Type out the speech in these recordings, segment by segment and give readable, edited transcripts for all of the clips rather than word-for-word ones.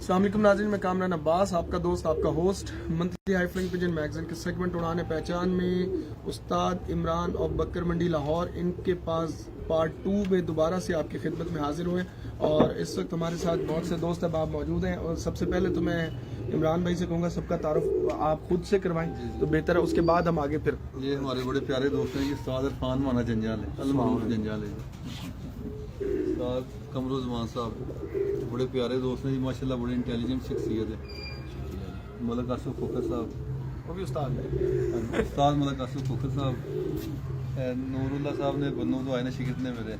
अस्सलाम वालेकुम नाज़रीन, मैं कामरान अब्बास, आपका दोस्त, आपका host. Monthly high flying pigeon magazine के सेगमेंट उड़ाने पहचान में उस्ताद इमरान और बकर मंडी लाहौर, इनके पास पार्ट 2 में दोबारा से आपकी खिदमत में हाजिर हुए। और इस वक्त हमारे साथ बहुत से दोस्त अब आप मौजूद हैं। और सबसे पहले तो मैं इमरान भाई से कहूँगा सबका तारुफ आप खुद से करवाएं तो बेहतर है, उसके बाद हम आगे फिर। ये हमारे बड़े प्यारे दोस्त हैं, ये उस्ताद इरफान माना जंजाल है, अलमारूफ जंजाल है। उस्ताद कमरुज़्ज़मान साहब बड़े प्यारे दोस्त हैं जी, माशाल्लाह बड़ी इंटेलिजेंट शख्सियत है। मलक आसिफ खोखर साहब, वो भी उस्ताद है। उस्ताद मलक आसिफ खोखर साहब, नूरुल्लाह साहब ने बन्नू तो आए ना शिकत ने मेरे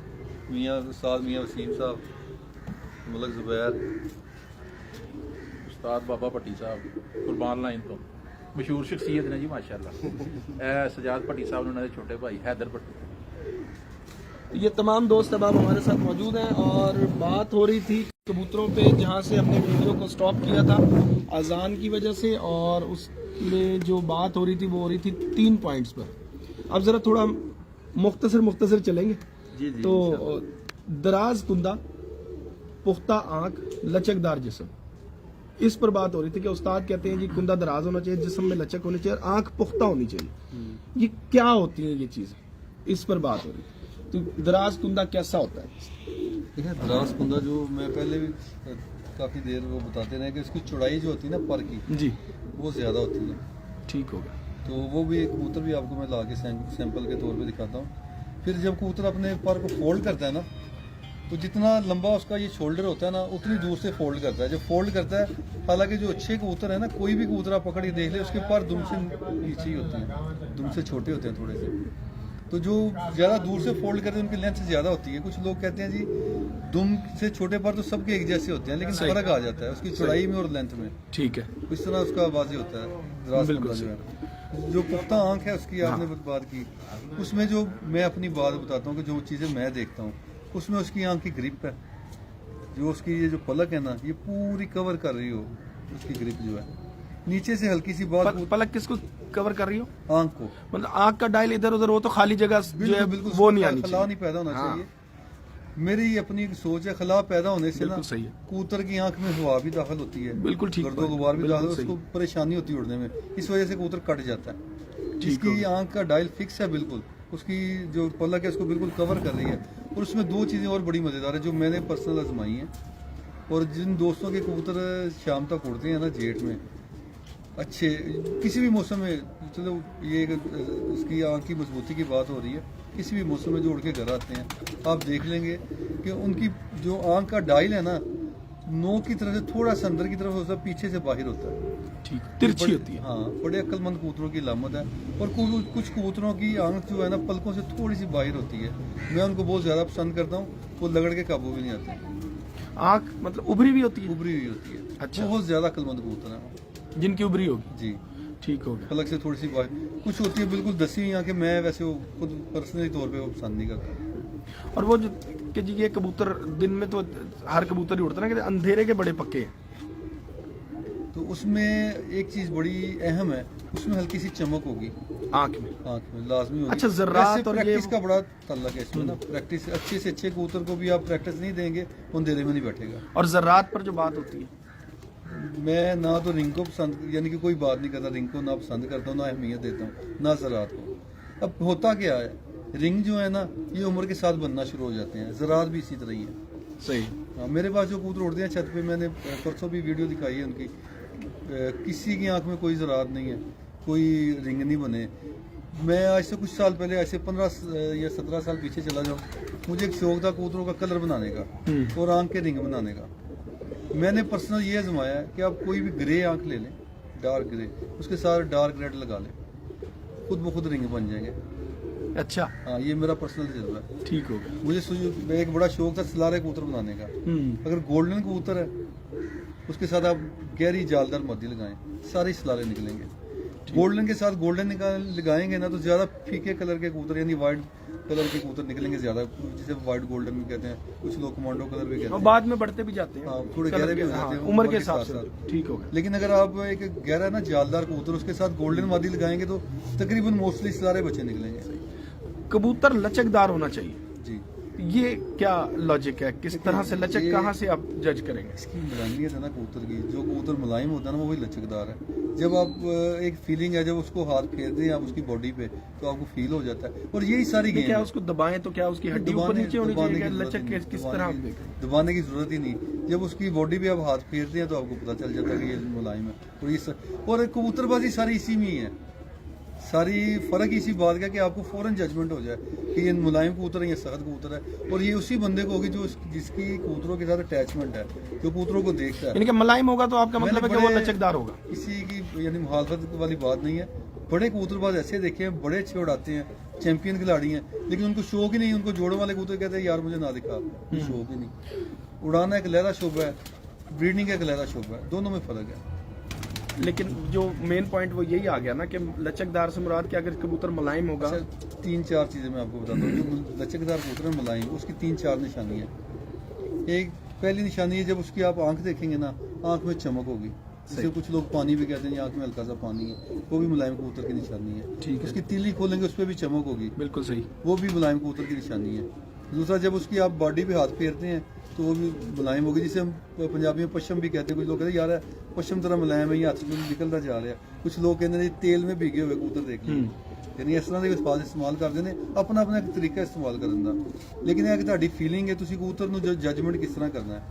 मियाँ उस्ताद मियाँ वसीम साहब, मलक ज़ुबैर, उस्ताद बाबा भट्टी साहब कुर्बान लाइन तो मशहूर शख्सियत ने जी माशाल्लाह। सजाद भट्टी साहब ने उन्होंने छोटे भाई हैदर भट्टी। ये तमाम दोस्त अब आप हमारे साथ मौजूद हैं। और बात हो रही थी कबूतरों पे, जहाँ से हमने वीडियो को स्टॉप किया था अजान की वजह से। और उसमें जो बात हो रही थी वो हो रही थी 3 पॉइंट्स पर। अब ज़रा थोड़ा मुख्तसर चलेंगे। जी जी। तो दराज कुंदा, पुख्ता आँख, लचकदार जिस्म, इस पर बात हो रही थी कि उस्ताद कहते हैं जी कुंदा दराज होना चाहिए, जिस्म में लचक होनी चाहिए, आँख पुख्ता होनी चाहिए। ये क्या होती है ये चीज़, इस पर बात हो रही थी। तो दराज कुंदा कैसा होता है? देखिए दराज कुंदा जो मैं पहले भी काफ़ी देर वो बताते रहे कि इसकी चौड़ाई जो होती है ना पर की जी वो ज़्यादा होती है। ठीक होगा। तो वो भी एक कबूतर भी आपको मैं ला के सैंपल के तौर पे दिखाता हूँ। फिर जब कबूतर अपने पर को फोल्ड करता है ना, तो जितना लंबा उसका ये शोल्डर होता है ना उतनी दूर से फोल्ड करता है। जब फोल्ड करता है, हालांकि जो अच्छे कबूतर है ना, कोई भी कबूतर आप पकड़ के देख ले उसके पर दुम से नीचे ही होते हैं, दुम से छोटे होते हैं थोड़े से। तो जो ज़्यादा दूर से फोल्ड करते हैं उनकी लेंथ ज़्यादा होती है। कुछ लोग कहते हैं जी दुम से छोटे पर तो सबके एक जैसे होते हैं, लेकिन फर्क आ जाता है उसकी चौड़ाई में और लेंथ में। ठीक है, इस तरह उसका वाज़ेह होता है दराज कुंदा जो है। जो पुख्ता आँख है उसकी आपने बात की, उसमें जो मैं अपनी बात बताता हूँ कि जो चीज़ें मैं देखता हूँ उसमें उसकी आँख की ग्रिप है, जो उसकी ये जो पलक है ना ये पूरी कवर कर रही हो उसकी ग्रिप जो है। नीचे से हल्की सी बात पलक किसको कवर कर रही हो? आँख को, मतलब आँख का डायल इधर उधर हो तो खाली जगह जो है बिल्कुल वो नहीं आनी खला चाहिए। नहीं पैदा होना चाहिए। मेरी अपनी सोच है, खला पैदा होने से ना सही है। कबूतर की आंख में हवा भी दाखिल होती है, बिल्कुल ठीक, गर्दो गुबार भी दाखिल, बिल्कुल उसको परेशानी होती है उड़ने में, इस वजह से कबूतर कट जाता है। जिसकी आंख का डायल फिक्स है बिल्कुल, उसकी जो पलक है उसको बिल्कुल कवर कर रही है। और उसमें 2 चीज़ें और बड़ी मज़ेदार है जो मैंने पर्सनल आजमाई हैं। और जिन दोस्तों के कबूतर शाम तक उड़ते हैं ना जेठ में अच्छे, किसी भी मौसम में, चलो ये उसकी आँख की मजबूती की बात हो रही है, किसी भी मौसम में जो उड़ के घर आते हैं आप देख लेंगे कि उनकी जो आँख का डायल है ना नोक की तरफ से थोड़ा सा अंदर की तरफ होता है, पीछे से बाहर होता है, ठीक, तिरछी होती है। हाँ, बड़े अक्लमंद कबूतरों की अलामत है। और कुछ कबूतरों की आँख जो है ना पलकों से थोड़ी सी बाहर होती है, मैं उनको बहुत ज़्यादा पसंद करता हूँ, वो लगड़ के काबू भी नहीं आते। आँख मतलब उभरी भी होती है? उभरी हुई होती है। अच्छा, बहुत ज़्यादा अक्लमंद कबूतर है जिनकी उभरी होगी। जी, ठीक हो गया। पलक से थोड़ी सी बाहर कुछ होती है बिल्कुल दसी हुई आँखें, मैं वैसे वो खुद पर्सनली तौर पे वो पसंद नहीं करता। और वो जो कि जी ये कबूतर दिन में तो हर कबूतर ही उड़ता है ना, कि अंधेरे के बड़े पक्के हैं, तो उसमें एक चीज़ बड़ी अहम है, उसमें हल्की सी चमक होगी आँख में लाजमी होगी। अच्छा, ज़र्रात और प्रैक्टिस का बड़ा ताल्लुक है इसमें ना, प्रैक्टिस अच्छे से अच्छे कबूतर को भी आप प्रैक्टिस नहीं देंगे वो अंधेरे में नहीं बैठेगा। और ज़र्रात पर जो बात होती है, मैं ना तो रिंग को पसंद, यानी कि कोई बात नहीं करता, रिंग को ना पसंद करता हूँ ना अहमियत देता हूँ ना ज़रात को। अब होता क्या है, रिंग जो है ना ये उम्र के साथ बनना शुरू हो जाते हैं, ज़रात भी इसी तरह ही है। सही। हाँ, मेरे पास जो कबूतर उड़ते हैं छत पे, मैंने परसों भी वीडियो दिखाई है उनकी, किसी की आंख में कोई ज़रात नहीं है, कोई रिंग नहीं बने। मैं आज से कुछ साल पहले, ऐसे 15 या 17 साल पीछे चला जाऊँ, मुझे एक शौक था कबूतरों का कलर बनाने का और आंख के रिंग बनाने का। मैंने पर्सनल ये आजमाया है कि आप कोई भी ग्रे आंख ले लें, डार्क ग्रे, उसके साथ डार्क रेड लगा लें, खुद ब खुद रिंग बन जाएंगे। अच्छा, हाँ, ये मेरा पर्सनल तजुर्बा है। ठीक हो गया। मुझे एक बड़ा शौक था सलारे कबूतर बनाने का। अगर गोल्डन कबूतर है उसके साथ आप गहरी जालदार मोती लगाएं, सारे सलारे निकलेंगे। गोल्डन के साथ गोल्डन लगाएंगे ना तो ज़्यादा फीके कलर के कबूतर यानी वाइट कलर के कबूतर निकलेंगे ज़्यादा, जिसे वाइट गोल्डन भी कहते हैं, कुछ लोग कमांडो कलर भी कहते हैं। बाद में बढ़ते भी जाते हैं। हाँ, थोड़े गहरे भी हो जाते हैं उम्र के हिसाब से। ठीक हो गया। लेकिन अगर आप एक गहरा ना जालदार कबूतर उसके साथ गोल्डन वादी लगाएंगे तो तकरीबन मोस्टली सलारे बच्चे निकलेंगे। कबूतर लचकदार होना चाहिए जी, ये क्या लॉजिक है, किस तरह से लचक, ये- कहाँ से आप जज करेंगे? इसकी मुलायमियत है ना कबूतर की, जो कबूतर मुलायम होता है ना वो वही लचकदार है। जब आप एक फीलिंग है, जब उसको हाथ फेरते हैं आप उसकी बॉडी पे तो आपको फील हो जाता है। और यही सारी गेम क्या है। उसको दबाएं तो क्या उसकी हड्डी ऊपर नीचे होनी चाहिए, क्या लचक किस तरह आप देखें? दबाने की जरूरत ही नहीं। जब उसकी बॉडी पे आप हाथ फेरते हैं तो आपको पता चल जाता है कि ये मुलायम है। और और कबूतरबाजी सारी इसी में ही है, सारी फर्क इसी बात का कि आपको फौरन जजमेंट हो जाए कि ये मुलायम कबूतर है या सख्त कबूतर है। और ये उसी बंदे को होगी जो जिसकी कबूतरों के साथ अटैचमेंट है, जो कबूतरों को देखता है। यानी कि मुलायम होगा तो आपका मतलब है कि वो बड़े- लचकदार होगा। किसी की यानी मुखालफत वाली बात नहीं है। बड़े कबूतरबाज ऐसे देखे हैं, बड़े अच्छे उड़ाते हैं, चैंपियन खिलाड़ी हैं, लेकिन उनको शौक ही नहीं। उनको जोड़ों वाले कबूतर कहते हैं यार मुझे ना दिखा, शौक ही नहीं। उड़ाना एक लहरा शोभा है, ब्रीडिंग एक लहरा शोभा है, दोनों में फर्क है। लेकिन जो मेन पॉइंट वो यही आ गया ना कि लचकदार से मुराद कि अगर कबूतर मुलायम होगा। अच्छा, 3-4 चीजें मैं आपको बताता हूँ। जो लचकदार कबूतर है मुलायम, उसकी 3-4 निशानी है। एक पहली निशानी है, जब उसकी आप आंख देखेंगे ना, आंख में चमक होगी। जैसे कुछ लोग पानी भी कहते हैं, आंख में हल्का सा पानी है, वो भी मुलायम कबूतर की निशानी है। ठीक है। उसकी तीली खोलेंगे, उस पर भी चमक होगी, बिल्कुल सही। वो भी मुलायम कबूतर की निशानी है। दूसरा, जब उसकी आप बॉडी पे हाथ फेरते हैं तो वो भी मुलायम होगी, जिसे हम पंजाबी में पश्चिम भी कहते हैं। कुछ लोग कहते हैं यार पश्चिम तरह मुलायम है, ये हाथ से निकलता जा रहा है। कुछ लोग कहते हैं तेल में भीगे हुए कबूतर देख लिए, यानी इस तरह के अल्फाज इस्तेमाल करते हैं। अपना अपना एक तरीका इस्तेमाल करने का। लेकिन ਇਹ ਕਿ ਤੁਹਾਡੀ ਫੀਲਿੰਗ ਹੈ, ਤੁਸੀਂ ਕਬੂतर ਨੂੰ ਜਜਮੈਂਟ ਕਿਸ ਤਰ੍ਹਾਂ ਕਰਨਾ ਹੈ।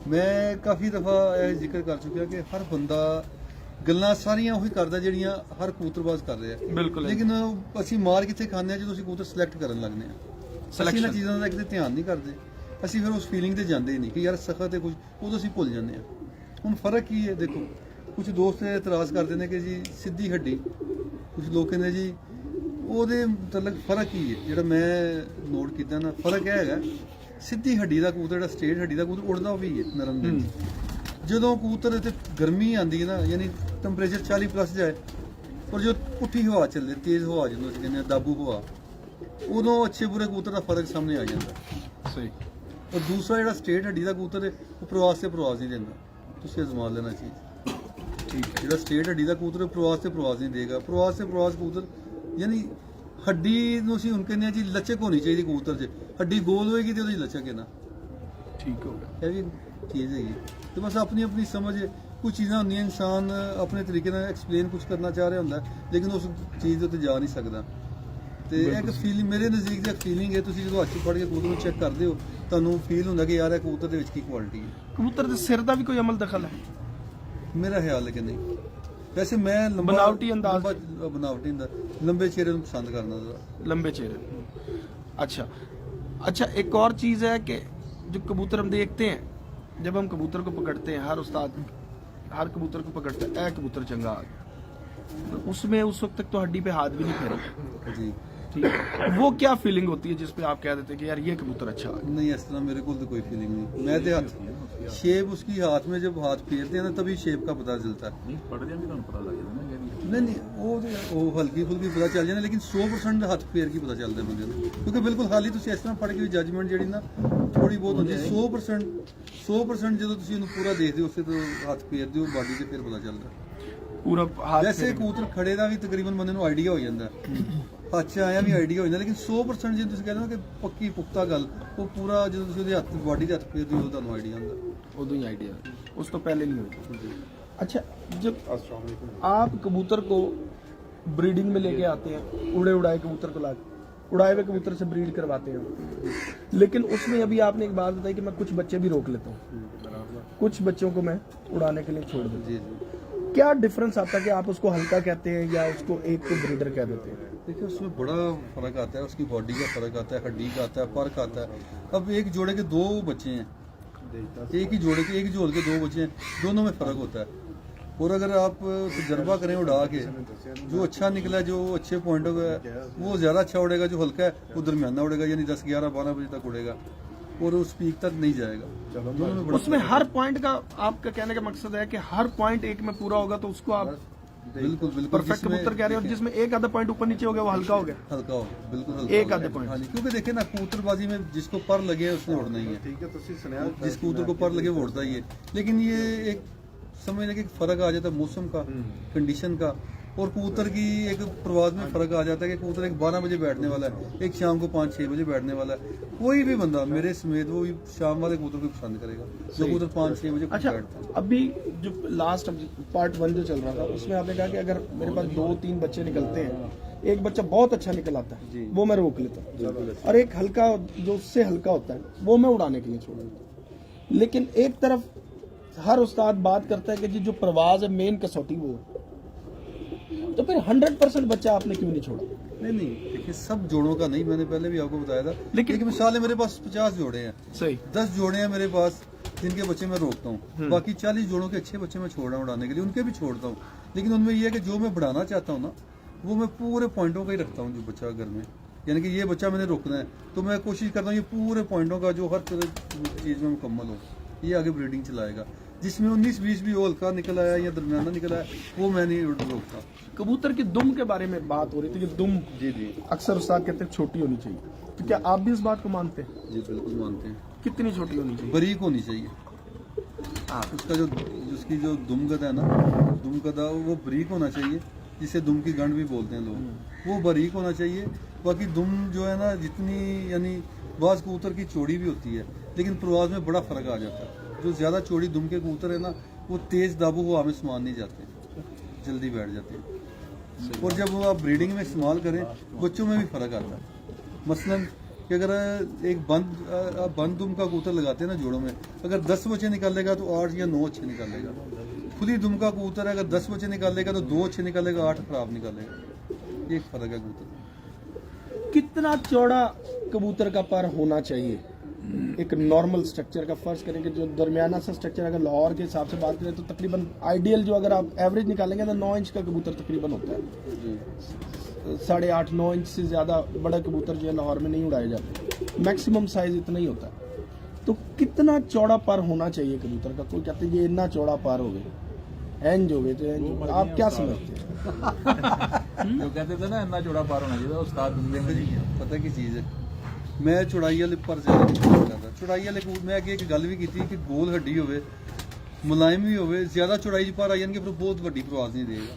ਮੈਂ ਕਾਫੀ ਦਫਾ ਇਹ ਜ਼ਿਕਰ ਕਰ ਚੁੱਕਿਆ ਕਿ ਹਰ ਬੰਦਾ ਗੱਲਾਂ ਸਾਰੀਆਂ ਉਹੀ ਕਰਦਾ ਜਿਹੜੀਆਂ ਹਰ ਕਬੂਤਰਬਾਜ਼ ਕਰ ਰਿਹਾ ਹੈ। ਬਿਲਕੁਲ। ਲੇਕਿਨ ਅਸੀਂ ਮਾਰ ਕਿੱਥੇ ਖਾਂਦੇ ਆ ਜਦੋਂ ਅਸੀਂ ਕਬੂਤਰ ਸਿਲੈਕਟ ਕਰਨ ਲੱਗਦੇ ਆ। ਅਸੀਂ ਇਹਨਾਂ ਚੀਜ਼ਾਂ ਦਾ ਕਿਤੇ ਧਿਆਨ ਨਹੀਂ ਕਰਦੇ। ਅਸੀਂ ਫਿਰ ਉਸ ਫੀਲਿੰਗ ਤੇ ਜਾਂਦੇ ਹੀ ਨਹੀਂ ਕਿ ਯਾਰ ਸਖਤ ਹੈ ਕੁਝ, ਉਦੋਂ ਅਸੀਂ ਭੁੱਲ ਜਾਂਦੇ ਆ। ਹੁਣ ਫਰਕ ਕੀ ਹੈ ਦੇਖੋ, ਕੁਝ ਦੋਸਤ ਇਤਰਾਜ਼ ਕਰਦੇ ਨੇ ਕਿ ਜੀ ਸਿੱਧੀ ਹੱਡੀ, ਕੁਝ ਲੋਕ ਕਹਿੰਦੇ ਜੀ ਉਹਦੇ ਮਤਲਬ ਫਰਕ ਕੀ ਹੈ। ਜਿਹੜਾ ਮੈਂ ਨੋਟ ਕੀਤਾ ਨਾ, ਫਰਕ ਇਹ ਹੈਗਾ ਸਿੱਧੀ ਹੱਡੀ ਦਾ ਕਬੂਤਰ, ਜਿਹੜਾ ਸਟੇਟ ਹੱਡੀ ਦਾ ਕਬੂਤਰ ਉੜਦਾ ਵੀ ਹੈ ਨਰਮ ਦੇ। ਜਦੋਂ ਕਬੂਤਰ ਤੇ ਗਰਮੀ ਆਂਦੀ ਹੈ ਨਾ, ਯਾਨੀ ਟੈਂਪਰੇਚਰ 40+ ਜਾਏ, ਔਰ ਜੋ ਪੁੱਠੀ ਹਵਾ ਚੱਲੇ, ਤੇਜ਼ ਹਵਾ ਜਿਹਨੂੰ ਅਸੀਂ ਕਹਿੰਦੇ ਆ ਦਾਬੂ ਹਵਾ, ਉਦੋਂ ਅੱਛੇ ਬੁਰੇ ਕਬੂਤਰ ਦਾ ਫਰਕ ਸਾਹਮਣੇ ਆ ਜਾਂਦਾ। ਸਹੀ। ਔਰ ਦੂਸਰਾ ਜਿਹੜਾ ਸਟੇਟ ਹੱਡੀ ਦਾ ਕਬੂਤਰ ਹੈ, ਉਹ ਪ੍ਰਵਾਸ ਤੇ ਪ੍ਰਵਾਸ ਨਹੀਂ ਦਿੰਦਾ। ਤੁਸੀਂ ਅਜ਼ਮਾ ਲੈਣਾ ਚੀਜ਼, ਠੀਕ ਹੈ। ਜਿਹੜਾ ਸਟੇਟ ਹੱਡੀ ਦਾ ਕਬੂਤਰ ਪ੍ਰਵਾਸ ਤੇ ਪ੍ਰਵਾਸ ਨਹੀਂ ਦੇਗਾ। ਪ੍ਰਵਾਸ ਤੇ ਪ੍ਰਵਾਸ ਕਬੂਤਰ ਯਾਨੀ ਹੱਡੀ ਨੂੰ ਅਸੀਂ ਹੁਣ ਕਹਿੰਦੇ ਆ ਜੀ ਲਚਕ ਹੋਣੀ ਚਾਹੀਦੀ ਕਬੂਤਰ 'ਚ। ਹੱਡੀ ਗੋਲ ਹੋਏਗੀ ਤੇ ਉਹਦੀ ਲਚਕ ਹੈ ਨਾ, ਠੀਕ ਹੋ ਗਿਆ। ਇਹ ਵੀ ਚੀਜ਼ ਹੈਗੀ। ਤੇ ਬਸ ਆਪਣੀ ਆਪਣੀ ਸਮਝ ਹੈ। ਕੁਝ ਚੀਜ਼ਾਂ ਹੁੰਦੀਆਂ ਇਨਸਾਨ ਆਪਣੇ ਤਰੀਕੇ ਨਾਲ ਐਕਸਪਲੇਨ ਕੁਝ ਕਰਨਾ ਚਾਹ ਰਿਹਾ ਹੁੰਦਾ, ਲੇਕਿਨ ਉਸ ਚੀਜ਼ ਦੇ ਉੱਤੇ ਜਾ ਨਹੀਂ ਸਕਦਾ। ਤੇ ਇੱਕ ਫੀਲਿੰਗ ਮੇਰੇ ਨਜ਼ਦੀਕ ਦੀ ਫੀਲਿੰਗ ਹੈ, ਤੁਸੀਂ ਜਦੋਂ ਹੱਥ 'ਚ ਫੜ ਕੇ ਕਬੂਤਰ ਨੂੰ ਚੈੱਕ ਕਰਦੇ ਹੋ, ਤੁਹਾਨੂੰ ਫੀਲ ਹੁੰਦਾ ਕਿ ਯਾਰ ਇਹ ਕਬੂਤਰ ਦੇ ਵਿੱਚ ਕੀ ਕੁਆਲਿਟੀ ਹੈ। ਕਬੂਤਰ ਦੇ ਸਿਰ ਦਾ ਵੀ ਕੋਈ ਅਮਲ ਦਖਲ ਹੈ? ਮੇਰਾ ਖਿਆਲ ਹੈ ਕਿ ਨਹੀਂ। ਵੈਸੇ ਮੈਂ ਲੰਬਾ बनावटी अंदाज। बनावटी अंदाज, लंबे चेहरे ਨੂੰ ਪਸੰਦ ਕਰਨਾ ਜ਼ਰਾ। लंबे चेहरे। अच्छा अच्छा, एक और चीज़ है कि जो कबूतर हम देखते हैं, जब हम कबूतर को पकड़ते हैं, हर उस्ताद हर कबूतर को पकड़ता है, ए कबूतर चंगा आ गया, तो उसमें उस वक्त तक तो हड्डी पे हाथ भी नहीं फेरा। जी ठीक है, वो क्या फीलिंग होती है जिसपे आप कह देते हैं कि यार ये कबूतर अच्छा आ गया? नहीं, इस तरह मेरे को तो कोई फीलिंग नहीं। मैं तो हाथ शेप उसकी हाथ में जब हाथ फेरते हैं ना, तभी शेप का पता चलता है। ਨਹੀਂ ਪੜਦੇ ਵੀ ਤੁਹਾਨੂੰ ਪਤਾ ਲੱਗ ਜਾਂਦਾ ਨਾ ਕਿ नहीं वो हल्की फुल्की पता चल जाना, लेकिन 100% हथ फेर की पता चलता है बंदे ਨੂੰ। क्योंकि बिल्कुल खाली ਤੁਸੀਂ ਇਸ ਤਰ੍ਹਾਂ ਫੜ ਕੇ ਜਜਮੈਂਟ ਜਿਹੜੀ ਨਾ ਥੋੜੀ ਬਹੁਤ ਹੁੰਦੀ ਹੈ। 100% ਜਦੋਂ ਤੁਸੀਂ ਉਹਨੂੰ ਪੂਰਾ ਦੇਖਦੇ ਹੋ, ਉਸੇ ਤੋਂ ਹੱਥ ਫੇਰਦੇ ਹੋ ਬਾਡੀ ਤੇ, ਫਿਰ ਪਤਾ ਚੱਲਦਾ। पूरा हाथ ਵੈਸੇ फेरेंगे। ਕਬੂਤਰ ਖੜੇ ਦਾ ਵੀ ਤਕਰੀਬਨ ਬੰਦੇ ਨੂੰ ਆਈਡੀਆ ਹੋ ਜਾਂਦਾ, ਹੱਥ 'ਚ ਆਇਆ ਵੀ ਆਈਡੀਆ ਹੋ ਜਾਂਦਾ। ਲੇਕਿਨ 100% ਜੇ ਤੁਸੀਂ ਕਹਿੰਦੇ ਹੋ ਕਿ ਪੱਕੀ ਪੁਖਤਾ ਗੱਲ, ਉਹ ਪੂਰਾ ਜਦੋਂ ਤੁਸੀਂ ਉਹਦੇ ਹੱਥ ਬਾਡੀ ਦੇ ਹੱਥ ਫੇਰਦੇ ਹੋ, ਤੁਹਾਨੂੰ ਆਈਡੀਆ ਹੁੰਦਾ। उਦੋਂ ही आइडिया, उस तो पहले नहीं होती। अच्छा, जब आप कबूतर को ब्रीडिंग में लेके आते हैं, उड़े उड़ाए कबूतर को ला उड़ाए हुए कबूतर से ब्रीड करवाते हैं, लेकिन उसमें अभी आपने एक बात बताई कि मैं कुछ बच्चे भी रोक लेता हूँ, कुछ बच्चों को मैं उड़ाने के लिए छोड़ देता जी हूँ। जी। क्या डिफरेंस आता है कि आप उसको हल्का कहते हैं या उसको एक को ब्रीडर कह देते हैं? देखिए उसमें बड़ा फर्क आता है, उसकी बॉडी का फर्क आता है, हड्डी का आता है, फर्क आता है। अब एक जोड़े के 2 बच्चे हैं, एक ही जोड़े के दो बच्चे हैं, दोनों में फर्क होता है। और अगर आप तजर्बा करें उड़ा के, जो अच्छा निकला, जो अच्छे पॉइंट हो गया, वो ज़्यादा अच्छा उड़ेगा। जो हल्का है वो दरमियाना उड़ेगा, यानी 10, 11, 12 बजे तक उड़ेगा और उस पीक तक नहीं जाएगा। दोनों में बड़ा उसमें हर पॉइंट का आपका कहने का मकसद है कि हर पॉइंट एक में पूरा होगा तो उसको आप बिल्कुल बिल्कुल परफेक्ट जिसमें- कबूतर कह रहे हैं, और जिसमें एक आधा पॉइंट ऊपर नीचे हो गया वो हल्का हो गया। हल्का हो, बिल्कुल हल्का एक हो। आधे point। हाँ जी, क्योंकि देखिए ना कबूतरबाजी में जिसको पर लगे है उसने उड़ना ही है। जिस कबूतर को पर लगे वो उड़ता ही है। लेकिन ये एक समझने के फर्क आ जाता है मौसम का, कंडीशन का, और कबूतर की एक प्रवास में फर्क आ जाता है कि कबूतर एक 12 बजे बैठने वाला है, एक शाम को 5-6 बजे बैठने वाला है। कोई भी बंदा मेरे समेत वो भी शाम वाले कबूतर को पसंद करेगा जो कबूतर 5-6 बजे अच्छा, बैठता है। अभी जो लास्ट पार्ट 1 जो चल रहा था उसमें आपने कहा कि अगर मेरे पास 2-3 बच्चे निकलते हैं, एक बच्चा बहुत अच्छा निकल आता जी। है वो मैं रोक लेता हूँ, और एक हल्का जो उससे हल्का होता है वो मैं उड़ाने के लिए छोड़ देता हूँ। लेकिन एक तरफ हर उस्ताद बात करता है कि जी जो प्रवाज है मेन कसौटी वो है, तो फिर 100% बच्चा आपने क्यों नहीं छोड़ा? नहीं देखिए, सब जोड़ों का नहीं, मैंने पहले भी आपको बताया था। लेकिन मिसाल है, मेरे पास 50 जोड़े हैं, सही 10 जोड़े हैं मेरे पास जिनके बच्चे मैं रोकता हूँ, बाकी 40 जोड़ों के अच्छे बच्चे मैं छोड़ रहा हूँ उड़ाने के लिए, उनके भी छोड़ता हूँ। लेकिन उनमें ये है कि जो मैं बढ़ाना चाहता हूँ ना, वो मैं पूरे पॉइंटों का ही रखता हूँ। जो बच्चा घर में, यानी कि ये बच्चा मैंने रोकना है, तो मैं कोशिश करता हूँ ये पूरे पॉइंटों का जो हर तरह चीज़ में मुकम्मल हो, ये आगे ब्रीडिंग चलाएगा। जिसमें 19-20 भी वो हल्का निकल आया या दरमियाना निकल आया, वो मैं नहीं रोकता। कबूतर की दुम के बारे में बात हो रही थी कि दुम जी अक्सर उस्ताद कहते हैं छोटी होनी चाहिए, तो क्या आप भी इस बात को मानते हैं? जी बिल्कुल मानते हैं। कितनी छोटी होनी चाहिए? बारीक होनी चाहिए। हाँ, उसका जो उसकी जो दुमगदा है ना, दुमगदा वो बारीक होना चाहिए, जिसे दुम की गंढ भी बोलते हैं लोग, वो बारीक होना चाहिए। बाकी दुम जो है ना, जितनी यानी बाज कबूतर की चौड़ी भी होती है, लेकिन प्रवाज में बड़ा फर्क आ जाता है। जो ज़्यादा चौड़ी दुम के कबूतर है ना, वो तेज़ दाबू हवा में समान नहीं जाते, जल्दी बैठ जाते हैं। और जब वो आप ब्रीडिंग में इस्तेमाल करें, बच्चों में भी फ़र्क आता है। मसलन कि अगर एक बंद दुम का कबूतर लगाते हैं ना जोड़ों में, अगर 10 बच्चे निकालेगा तो 8 या 9 अच्छे निकालेगा। खुली दुम का कबूतर है, अगर 10 बच्चे निकालेगा तो 2 अच्छे निकालेगा, 8 खराब निकालेगा। ये एक फ़र्क है कबूतर। कितना चौड़ा कबूतर का पर होना चाहिए एक नॉर्मल स्ट्रक्चर का? फर्ज करें कि जो दरमियाना सा स्ट्रक्चर, अगर लाहौर के हिसाब से बात करें तो तकरीबन आइडियल जो अगर आप एवरेज निकालेंगे तो 9 इंच का कबूतर तकरीबन होता है। 8.5-9 इंच से ज़्यादा बड़ा कबूतर जो है लाहौर में नहीं उड़ाए जाते, मैक्सिमम साइज इतना ही होता है। तो कितना चौड़ा पर होना चाहिए कबूतर का? कोई कहते हैं ये इतना चौड़ा पर हो गए, एंज हो गए, तो एंज आप क्या समझते हैं? जो कहते थे ना इतना चौड़ा पार होना चाहिए, उस्ताद देखो जी, पता की चीज़ है, मैं चौड़ाई वाले पर ज़्यादा नहीं करता। चौड़ाई वाले कबूतर मैं अगे एक गल भी की थी कि गोल हड्डी होवे, मुलायम भी होवे, ज़्यादा चौड़ाई पर आ जाएंगे फिर बहुत वड्डी प्रवास नहीं देगा,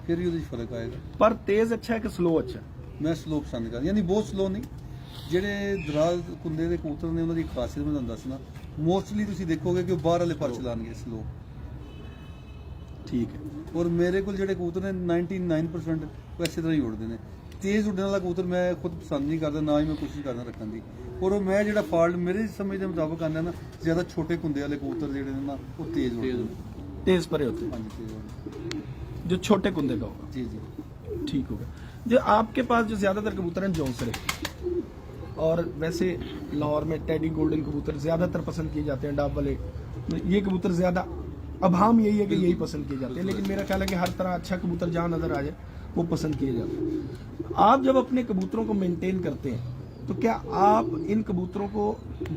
फिर ही फर्क आएगा। पर तेज अच्छा है कि स्लो अच्छा है? मैं स्लो पसंद करदा, यानी बहुत स्लो नहीं। ਜਿਹੜੇ ਦਰਾਜ਼ ਕੁੰਦੇ ਦੇ ਕਬੂਤਰ ਨੇ ਉਹਨਾਂ ਦੀ ਖਾਸੀਅਤ ਮੈਂ ਤੁਹਾਨੂੰ ਦੱਸਣਾ, ਮੋਸਟਲੀ ਤੁਸੀਂ ਦੇਖੋਗੇ ਕਿ ਉਹ ਬਾਹਰ ਵਾਲੇ ਪਰ ਚਲਾਣਗੇ ਸਲੋ। ਠੀਕ ਹੈ। ਔਰ ਮੇਰੇ ਕੋਲ ਜਿਹੜੇ ਕਬੂਤਰ ਨੇ 99% ਉਹ ਇਸੇ ਤਰ੍ਹਾਂ ਹੀ ਉੜਦੇ ਨੇ। ਤੇਜ਼ ਉੱਡਣ ਵਾਲਾ ਕਬੂਤਰ ਮੈਂ ਖੁਦ ਪਸੰਦ ਨਹੀਂ ਕਰਦਾ, ਨਾ ਹੀ ਮੈਂ ਕੋਸ਼ਿਸ਼ ਕਰਦਾ ਰੱਖਣ ਦੀ। ਔਰ ਉਹ ਮੈਂ ਜਿਹੜਾ ਫਾਲਟ ਮੇਰੇ ਸਮਝ ਦੇ ਮੁਤਾਬਕ ਆਉਂਦਾ ਨਾ, ਜ਼ਿਆਦਾ ਛੋਟੇ ਕੁੰਦੇ ਵਾਲੇ ਕਬੂਤਰ ਜਿਹੜੇ ਨੇ ਨਾ, ਉਹ ਤੇਜ਼ ਉੱਡਦੇ ਨੇ। तेज परे होते हैं, ਹਾਂਜੀ ਤੇਜ਼ ਉੱਡਦੇ जो छोटे कुंदे का होगा। ਜੀ ਜੀ। ठीक होगा। जो आपके पास जो ज्यादातर कबूतर हैं जौंसरे, और वैसे लाहौर में टेडी गोल्डन कबूतर ज्यादातर पसंद किए जाते हैं, डाब वाले ये कबूतर ज्यादा, अब हम यही है कि यही पसंद किए जाते हैं, लेकिन मेरा ख्याल है कि हर तरह अच्छा कबूतर जहाँ नजर आ जाए वो पसंद किए जाते हैं। आप जब अपने कबूतरों को मेंटेन करते हैं तो क्या आप इन कबूतरों को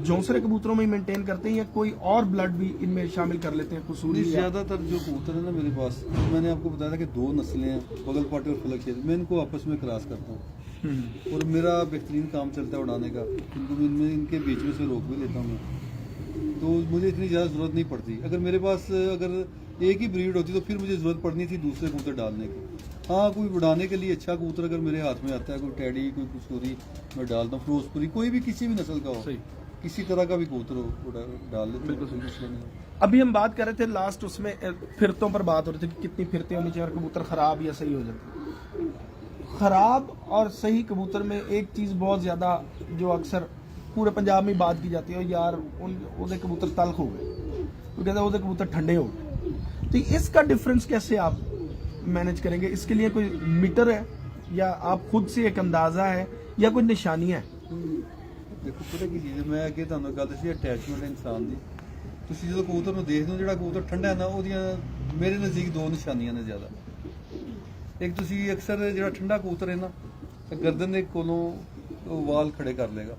जौंसरे कबूतरों में ही मेंटेन करते हैं या कोई और ब्लड भी इनमें शामिल कर लेते हैं? कसूरी या ज़्यादातर जो कबूतर है ना मेरे पास, मैंने आपको बताया था कि 2 नस्लें हैं, बगल पाटी और फलक शेर, मैं इनको आपस में क्रॉस करता हूँ और मेरा बेहतरीन काम चलता है उड़ाने का। इनको मैं इनके बीच में से रोक भी लेता हूँ मैं, तो मुझे इतनी ज़्यादा ज़रूरत नहीं पड़ती। अगर मेरे पास अगर एक ही ब्रीड होती तो फिर मुझे ज़रूरत पड़नी थी दूसरे कबूतर डालने की। हाँ, कोई उड़ाने के लिए अच्छा कबूतर अगर मेरे हाथ में आता है, कोई टेडी, कोई कसूरी, मैं डालता हूँ, फिरोजपुरी, कोई भी किसी भी नस्ल का हो, सही, किसी तरह का भी कबूतर हो डाल लेते हैं। अभी हम बात कर रहे थे लास्ट उसमें फिरतों पर बात हो रही थी कि कितनी फिरते होनी चाहिए और कबूतर खराब या सही हो जाते। खराब और सही कबूतर में एक चीज बहुत ज्यादा जो अक्सर पूरे पंजाब में बात की जाती है, यार उनके कबूतर तल्ख हो गए, तो कहते हैं उनके कबूतर ठंडे हो गए। तो इसका डिफरेंस कैसे आप मैनेज करेंगे? इसके लिए कोई मीटर है या आप खुद से एक अंदाजा है या कोई निशानियां है? ਦੇਖੋ ਪਤਾ ਕੀ ਚੀਜ਼ ਹੈ, ਮੈਂ ਅੱਗੇ ਤੁਹਾਨੂੰ ਗੱਲ ਦੱਸੀ ਅਟੈਚਮੈਂਟ ਇਨਸਾਨ ਦੀ। ਤੁਸੀਂ ਜਦੋਂ ਕਬੂਤਰ ਨੂੰ ਦੇਖਦੇ ਹੋ, ਜਿਹੜਾ ਕਬੂਤਰ ਠੰਡਾ ਹੈ ਨਾ, ਉਹਦੀਆਂ ਮੇਰੇ ਨਜ਼ਦੀਕ 2 ਨਿਸ਼ਾਨੀਆਂ ਨੇ ਜ਼ਿਆਦਾ। ਇੱਕ ਤੁਸੀਂ ਅਕਸਰ ਜਿਹੜਾ ਠੰਡਾ ਕਬੂਤਰ ਹੈ ਨਾ, ਗਰਦਨ ਦੇ ਕੋਲੋਂ ਵਾਲ ਖੜੇ ਕਰ ਲੇਗਾ,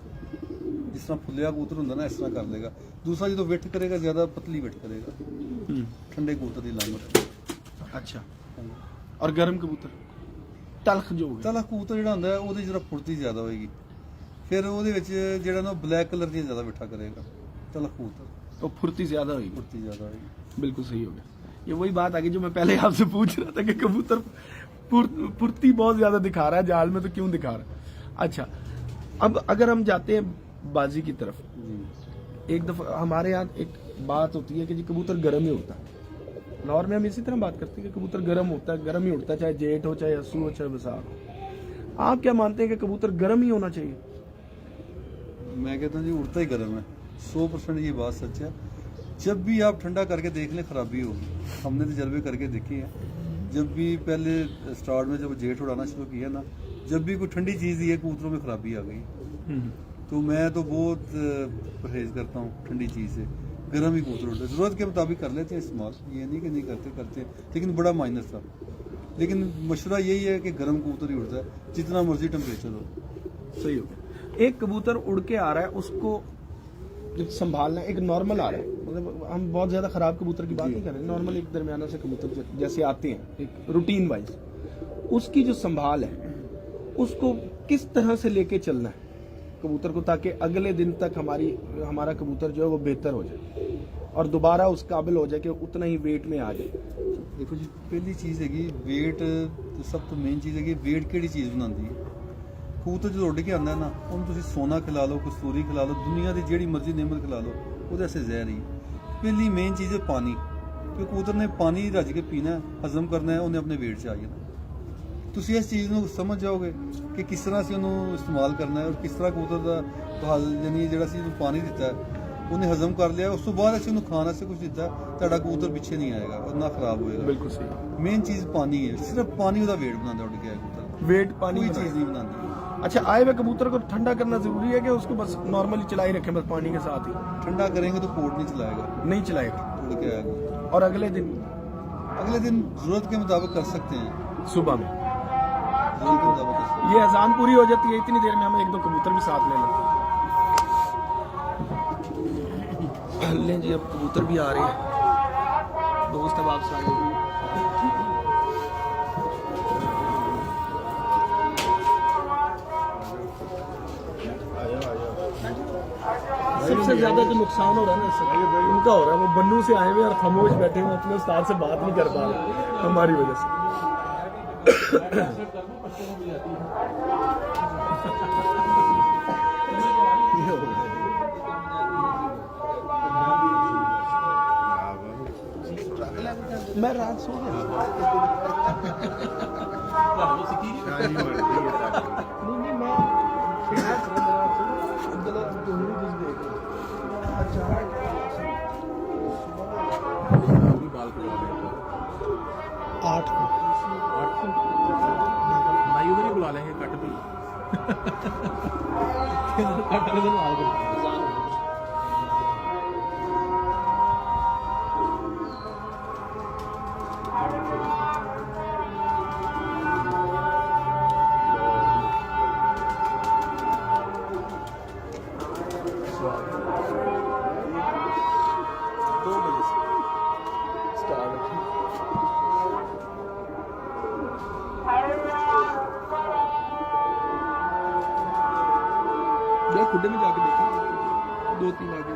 ਜਿਸ ਤਰ੍ਹਾਂ ਫੁੱਲਿਆ ਕਬੂਤਰ ਹੁੰਦਾ ਨਾ, ਇਸ ਤਰ੍ਹਾਂ ਕਰ ਲੇਗਾ। ਦੂਸਰਾ ਜਦੋਂ ਵਿਟ ਕਰੇਗਾ, ਜ਼ਿਆਦਾ ਪਤਲੀ ਵਿਟ ਕਰੇਗਾ, ਠੰਡੇ ਕਬੂਤਰ ਦੀ ਲਾਮਤ। अच्छा, और गर्म कबूतर तलख जो होगा, ਤਲਖ ਕਬੂਤਰ ਜਿਹੜਾ ਹੁੰਦਾ ਹੈ, ਉਹਦੀ ਜਿਹੜਾ ਫੁਰਤੀ ਜ਼ਿਆਦਾ ਹੋਏਗੀ, ਫਿਰ ਉਹਦੇ ਵਿੱਚ ਜਿਹੜਾ ਨਾ ਬਲੈਕ ਕਲਰ ਦੀਆਂ ਜ਼ਿਆਦਾ ਬਿਠਾ ਕਰੇਗਾ। ਤਲਖ ਕਬੂਤਰ तो फुर्ती ज्यादा होगी, फुर्ती ज़्यादा होगी। बिल्कुल सही हो गया। ये वही बात आ गई जो मैं पहले आपसे पूछ रहा था कि कबूतर फुर्ती बहुत ज्यादा दिखा रहा है जाल में, तो क्यों दिखा रहा है। अच्छा, अब अगर हम जाते हैं बाजी की तरफ, एक दफा हमारे यहाँ एक बात होती है कि जी कबूतर गर्म ही होता है। लाहौर में हम इसी तरह बात करते हैं कि कबूतर गर्म होता है, गर्म ही उड़ता है, चाहे जेठ हो, चाहे अस्सू हो, चाहे बसार हो। आप क्या मानते हैं कि कबूतर गर्म ही होना चाहिए? मैं कहता हूँ जी उड़ता ही गर्म है, 100% ये बात सच है। जब भी आप ठंडा करके देख लें खराबी होगी, हमने तजर्बे करके देखे हैं। जब भी पहले स्टार्ट में जब जेठ उड़ाना शुरू किया ना, जब भी कोई ठंडी चीज़ दी है कबूतरों में खराबी आ गई। तो मैं तो बहुत परहेज करता हूँ ठंडी चीज़ से। गर्म ही कबूतर उड़ते, ज़रूरत के मुताबिक कर लेते हैं इस्तेमाल, ये नहीं कि नहीं करते, लेकिन बड़ा माइनर था। लेकिन मशवरा यही है कि गर्म कबूतर ही उड़ता है, जितना मर्जी टेम्परेचर हो। सही हो गया। एक कबूतर उड़ के आ रहा है, उसको संभालना, एक नॉर्मल आ रहा है, मतलब हम बहुत ज्यादा खराब कबूतर की बात नहीं कर रहे, नॉर्मल एक दरमियाना से कबूतर जैसे आते हैं एक रूटीन वाइज, उसकी जो संभाल है उसको किस तरह से लेके चलना है कबूतर को, ताकि अगले दिन तक हमारा कबूतर जो है वो बेहतर हो जाए और दोबारा उस काबिल हो जाए कि उतना ही वेट में आ जाए। देखो जी, पहली चीज़ है वेट, तो सब तो मेन चीज़ है वेट केड़ी चीज़ बनाती है। कबूतर जो उड़ के आंदा है ना, उन्हें तुसी सोना खिला लो, कस्तूरी खिला लो, दुनिया की जेड़ी मर्जी नेमत खिला लो, वो ऐसे जहर ही। पहली मेन चीज़ है पानी, क्योंकि कबूतर ने पानी रज के पीना है, हजम करना है, उन्हें अपने वेट से आ जाना। तुसी इस चीज़ को समझ जाओगे कि किस तरह से उन्होंने इस्तेमाल करना है और किस तरह कबूतर का यानी जो पानी दिता है उन्हें हजम कर लिया, उस तो बाद असं उन्हें खाना से कुछ दिता है, तुहाडा कबूतर पीछे नहीं आएगा और ना खराब होएगा। बिल्कुल सही। मेन चीज़ पानी है, सिर्फ पानी उसका वेट बनाता उड़ गया कबूतर, वेट पानी कोई चीज़ नहीं बनाती। अच्छा, आए हुए कबूतर को ठंडा करना जरूरी है कि उसको बस नॉर्मली चलाई रखें बस पानी के साथ ही? ठंडा करेंगे तो कोट नहीं चलाएगा, नहीं चलाएगा, उड़ के आएगा। और अगले दिन जरूरत के मुताबिक कर सकते हैं, सुबह में जरूरत के मुताबिक कर सकते हैं। ये अजान पूरी हो जाती है, इतनी देर में हम एक दो कबूतर भी साथ ले लेते हैं। लें जी, अब कबूतर भी आ रहे हैं, दोस्त अब आप सारे सबसे ज्यादा जो नुकसान हो रहा है ना इससे उनका हो रहा है, वो बन्नू से आए हुए और खामोश बैठे हुए, अपने उस्ताद से बात नहीं कर पा रहे हमारी वजह से। मैं रात सो गया। नहीं मैं आठ को भाई उधर ही बुला लेंगे, कट भी कट उधर बुला लेंगे। खुड्डे में जाके देखा, दो तीन आगे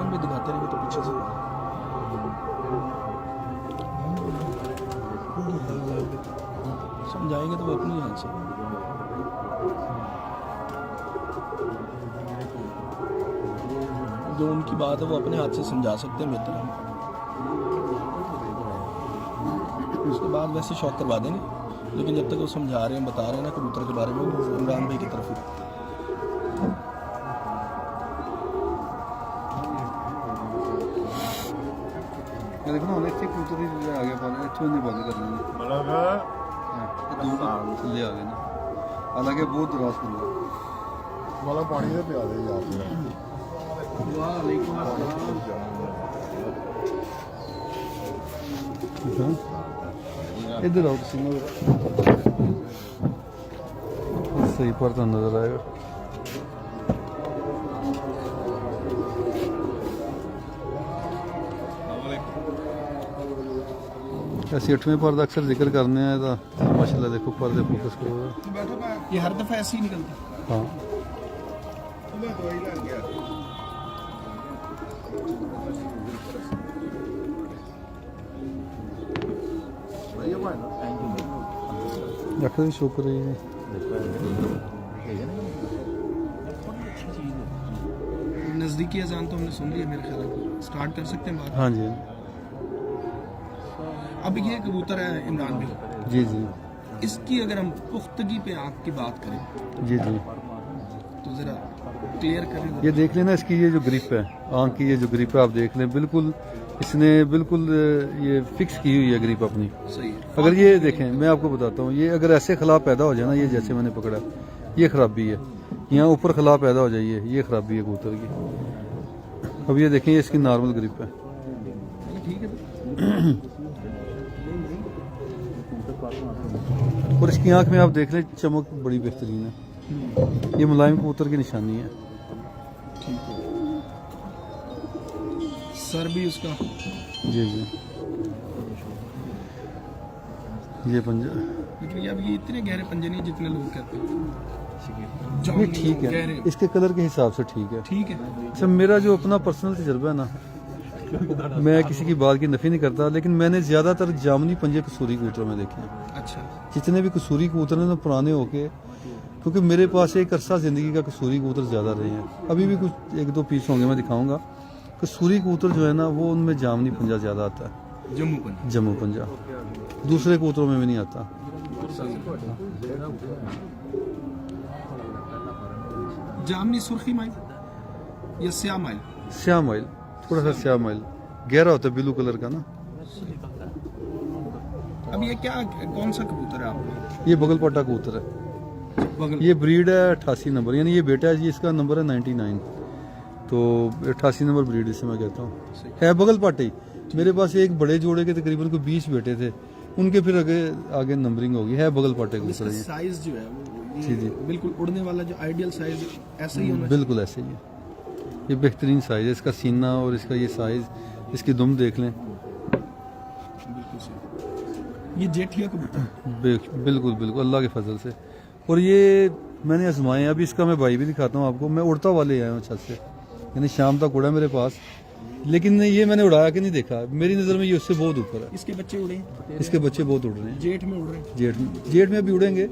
में दिखाते रहेंगे तो पीछे से समझाएंगे तो वो अपनी हाथ से। जो उनकी बात है वो अपने हाथ से समझा सकते हैं बेहतर। उसके बाद वैसे शौक करवा देंगे, लेकिन जब तक वो समझा रहे हैं, बता रहे हैं ना कबूतर के बारे में, इमरान भाई की तरफ ही। देखो ना इतने कबूतर ही आ गया पानी, इतने नहीं बंद कर लेंगे मतलब थल्ले आ गए ना, हालांकि बहुत रास मिल मतलब पानी दे पिया दे यार। इधर आओ तुम, सही पर्दा नजर आएगा। ऐसे 8वें पर्दा अक्सर जिक्र करने हैं तो माशाल्लाह देखो पर्दे फोकस करो। ये हर दफा ऐसे ही निकलता है। हाँ डॉक्टर शुक्र है। नजदीकी अजान तो हमने सुन लिया, मेरे ख्याल स्टार्ट कर सकते हैं बात। हाँ जी अब ये कबूतर है इमरान भाई, जी जी इसकी अगर हम पुख्तगी पे आँख की बात करें जी जी, तो जरा क्लियर करें। ये देख लेना इसकी ये जो ग्रिप है, आंख की ये जो ग्रिप है आप देख लें, बिल्कुल इसने बिल्कुल ये फिक्स की हुई है ग्रिप अपनी। सही है। अगर ये देखें मैं आपको बताता हूँ, ये अगर ऐसे खिलाफ पैदा हो जाए ना, ये जैसे मैंने पकड़ा ये खराबी है, यहाँ ऊपर खिलाफ पैदा हो जाइए ये खराबी है कबूतर की। अब ये देखें ये इसकी नॉर्मल ग्रिप है। ठीक है। और इसकी आंख में आप देख लें चमक बड़ी बेहतरीन है, ये मुलायम कबूतर की निशानी है। सर भी उसका जी जी, ये पंजा लेकिन अब ये इतने गहरे पंजे नहीं जितने लोग कहते हैं। ये ठीक है, गहरे। इसके कलर के हिसाब से ठीक है। ठीक है। अच्छा मेरा जो अपना पर्सनल तजर्बा है ना, मैं किसी की बात की नफी नहीं करता, लेकिन मैंने ज्यादातर जामनी पंजे कसूरी कबूतर में देखे हैं। अच्छा। जितने भी कसूरी कबूतर हैं ना पुराने होके, क्योंकि मेरे पास एक अरसा जिंदगी का कसूरी कबूतर ज्यादा रहे हैं, अभी भी कुछ 1-2 पीस होंगे मैं दिखाऊंगा। कसूरी कबूतर जो है ना वो उनमें जामनी पंजा ज्यादा आता है, जम्मू पंजा, दूसरे कबूतरों में भी नहीं आता। जामनी सुर्खी माइल या स्याह माइल? स्याह माइल, थोड़ा सा स्याह माइल गहरा होता है ब्लू कलर का ना। अब ये क्या कौन सा कबूतर है आपका? ये बगलपट्टा कबूतर है, बगल। ये ब्रीड है 88 नंबर, यानी ये बेटा है जी, इसका नंबर है 99, तो 88 नंबर ब्रीड इसे मैं कहता हूँ, है बगलपट्टी। मेरे पास एक बड़े जोड़े के तकरीबन कोई 20 बेटे थे, उनके फिर आगे नंबरिंग होगी, है बगलपट्टे कबूतर है। साइज जो है वो जी जी बिल्कुल उड़ने वाला जो आइडियल साइज ऐसा ही होना बिल्कुल ऐसे ही है, ये बेहतरीन साइज है इसका, सीना और इसका ये साइज, इसकी दुम देख लें, बिल्कुल सही। ये जेठिया कबूतर बिल्कुल बिल्कुल अल्लाह के फजल से। और ये मैंने आजमाए हैं, अभी इसका मैं भाई भी दिखाता हूँ आपको, मैं उड़ता वाले आया हूँ छत से, यानी शाम तक उड़ा मेरे पास, लेकिन ये मैंने उड़ाया कि नहीं देखा, मेरी नज़र में ये उससे बहुत ऊपर है। इसके बच्चे उड़े हैं? इसके बच्चे बहुत उड़ रहे हैं, जेठ में उड़ रहे हैं? जेठ में अभी उड़ेंगे,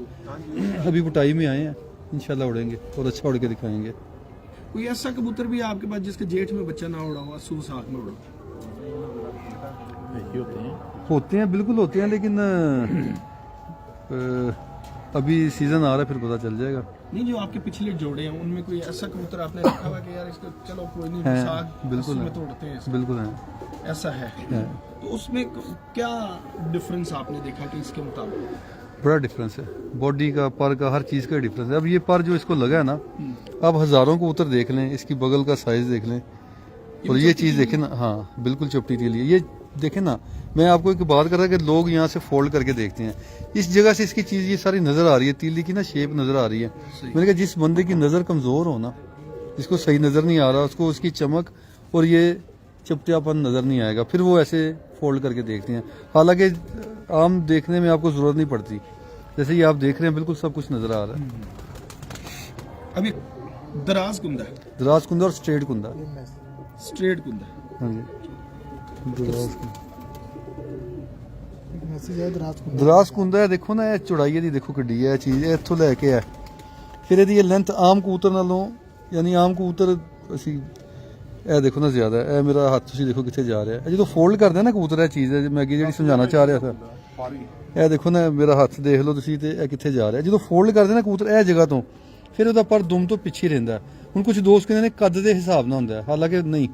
अभी बुटाई में आए हैं, इंशाल्लाह उड़ेंगे और अच्छा उड़ के दिखाएंगे। कोई ऐसा कबूतर भी है आपके पास जिसके जेठ में बच्चा ना उड़ा हुआ, सूस आँख में उड़ा? होते हैं बिल्कुल होते हैं, लेकिन अभी सीजन आ रहा है फिर पता चल जाएगा। नहीं, जो आपके पिछले जोड़े हैं उनमें कोई ऐसा कबूतर आपने रखा हुआ कि यार इसको चलो कोई नहीं, है, साग बिल्कुल में है। तोड़ते हैं इसको? बिल्कुल है, ऐसा है। तो उसमें क्या डिफरेंस आपने देखा कि इसके मुताबिक? बड़ा डिफरेंस है, बॉडी का, पर का, हर चीज़ का डिफरेंस है। अब ये पर जो इसको लगा है ना, आप हज़ारों कबूतर देख लें, इसकी बगल का साइज देख लें, और ये चीज़ देखें ना, हाँ बिल्कुल चपटी के लिए, ये देखें ना, मैं आपको एक बात कर रहा कि लोग यहाँ से फोल्ड करके देखते हैं, इस जगह से इसकी चीज़ ये सारी नज़र आ रही है, तीली की ना शेप नज़र आ रही है। मैंने कहा जिस बंदे की नज़र कमज़ोर हो ना, जिसको सही नज़र नहीं आ रहा, उसको उसकी चमक और ये चपटियापन नज़र नहीं आएगा, फिर वो ऐसे फोल्ड करके देखते हैं। हालांकि आम देखने में आपको ज़रूरत नहीं पड़ती, जैसे ये आप देख रहे हैं बिल्कुल सब कुछ नज़र आ रहा है। अभी दराज कुंदा है, दराज कुंदा और स्ट्रेट कुंदा, स्ट्रेट कुंदा। हाँ जी, दराज कुंदा है। देखो ना, चौड़ाई दी देखो किड्डी है चीज़, इत्थों लैके है फिर ये लेंथ आम कबूतर नालों, यानी आम कबूतर असी ਇਹ देखो ना ज्यादा है। ਇਹ मेरा हाथ ਤੁਸੀਂ देखो कितने जा रहा है, जो फोल्ड करते हैं ना कबूतर, ਇਹ चीज़ है मैं अगे जी समझाना चाह रहा था। ਇਹ देखो ना मेरा हथ देख लो ਤੁਸੀਂ ਤੇ ਇਹ ਕਿੱਥੇ ਜਾ ਰਿਹਾ, ਜਦੋਂ फोल्ड करते ना कबूतर ਇਹ जगह तो फिर ਉਹਦਾ पर दुम तो ਪਿੱਛੇ ਰਹਿੰਦਾ। ਹੁਣ ਕੁਝ ਦੋਸਤ ਕਹਿੰਦੇ ਨੇ ਕੱਦ ਦੇ ਹਿਸਾਬ ਨਾਲ ਹੁੰਦਾ, ਹਾਲਾਂਕਿ ਨਹੀਂ,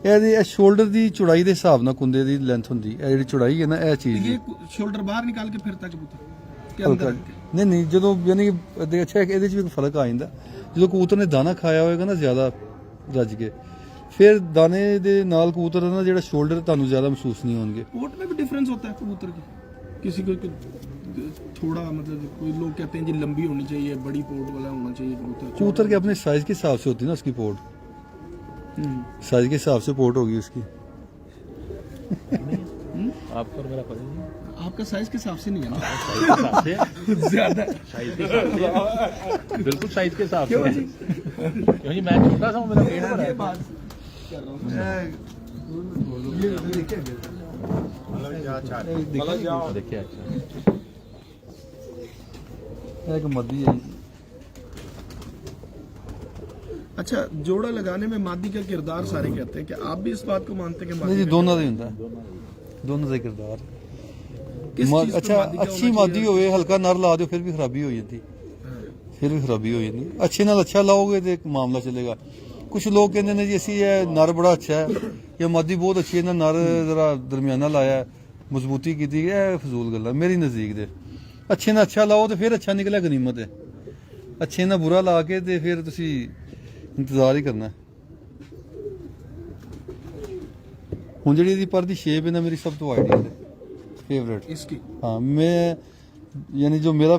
ਇਹਦੀ ਇਹ ਸ਼ੋਲਡਰ ਦੀ ਚੌੜਾਈ ਦੇ ਹਿਸਾਬ ਨਾਲ ਕੁੰਦੇ ਦੀ ਲੈਂਥ ਹੁੰਦੀ, ਇਹ ਜਿਹੜੀ ਚੌੜਾਈ ਹੈ ਨਾ, ਇਹ ਚੀਜ਼ ये शोल्डर बाहर निकाल के फिरता कबूतर के ਹਲਕਾ अंदर? ਨਹੀਂ ਜਦੋਂ ਯਾਨੀ ਅੱਛਾ ਇਹਦੇ ਚ ਵੀ ਫਰਕ ਆ ਜਾਂਦਾ, ਜਦੋਂ ਕਬੂਤਰ ਨੇ ਦਾਣਾ ਖਾਇਆ ਹੋਏਗਾ ਨਾ ਜ਼ਿਆਦਾ ਰੱਜ ਕੇ, ਫਿਰ ਦਾਣੇ ਦੇ ਨਾਲ ਕਬੂਤਰ ਦਾ ਨਾ ਜਿਹੜਾ ਸ਼ੋਲਡਰ ਤੁਹਾਨੂੰ ਜ਼ਿਆਦਾ ਮਹਿਸੂਸ ਨਹੀਂ ਹੋਣਗੇ। पोर्ट में भी डिफरेंस होता है कबूतर की, किसी को थोड़ा मतलब कोई लोग कहते हैं जी लंबी होनी चाहिए, बड़ी पोर्ट वाला होना चाहिए कबूतर। कबूतर के अपने साइज के हिसाब से होती है ना उसकी पोर्ट, साइज के हिसाब से पोर्ट होगी उसकी। आपको और मेरा पता नहीं, आपका साइज के हिसाब से नहीं है ना? साइज के हिसाब से ज्यादा साइज के हिसाब से बिल्कुल साइज के हिसाब से क्यों जी मैं छोटा सा हूँ, मेरा पेट बड़ा ये है। बात कर रहा हूँ। देखिए एक मद्दी है। अच्छा, जोड़ा लगाने में मादी का किरदार सारे कहते हैं, क्या आप भी इस बात को मानते हैं कि नहीं मादी जी, दोनों ਦਾ ਹੀ ਹੁੰਦਾ, ਦੋਨਾਂ ਦਾ ਹੀ ਕਿਰਦਾਰ। किस चीज़ पे अच्छा मादी का अच्छी होना मादी चाहिए? ਹੋਵੇ, ਹਲਕਾ ਨਰ ਲਾ ਦਿਓ ਫਿਰ ਵੀ ਖਰਾਬੀ ਹੋ ਜਾਂਦੀ, ਫਿਰ ਵੀ ਖਰਾਬੀ ਹੋ ਜਾਂਦੀ। ਅੱਛੇ ਨਾਲ ਅੱਛਾ ਲਾਓਗੇ ਤੇ ਇੱਕ ਮਾਮਲਾ ਚੱਲੇਗਾ। ਕੁਝ ਲੋਕ ਕਹਿੰਦੇ ਨੇ ਜੀ ਅਸੀਂ ਇਹ ਨਰ ਬੜਾ ਅੱਛਾ ਹੈ ਜਾਂ ਮਾਦੀ ਬਹੁਤ ਅੱਛੀ ਹੈ ਨਾ, ਨਰ ਜ਼ਰਾ ਦਰਮਿਆਨਾ ਲਾਇਆ, ਮਜ਼ਬੂਤੀ ਕੀਤੀ, ਇਹ ਫਜ਼ੂਲ ਗੱਲਾਂ ਮੇਰੀ ਨਜ਼ਦੀਕ ਦੇ। ਅੱਛੇ ਨਾਲ ਅੱਛਾ ਲਾਓ ਤੇ ਫਿਰ ਅੱਛਾ ਨਿਕਲਿਆ ਗਨੀਮਤ ਹੈ, ਅੱਛੇ ਨਾਲ ਬੁਰਾ ਲਾ ਕੇ ਤੇ ਫਿਰ ਤੁਸੀਂ ਇੰਤਜ਼ਾਰ ਹੀ ਕਰਨਾ। ਹੁਣ ਜਿਹੜੀ ਇਹਦੀ ਪਰ ਦੀ ਸ਼ੇਪ ਹੈ ਨਾ, ਮੇਰੀ ਸਭ ਤੋਂ ਆਈਡੀਅਲ ਹੈ, फेवरेट इसकी। हाँ, मैं यानी जो मेरा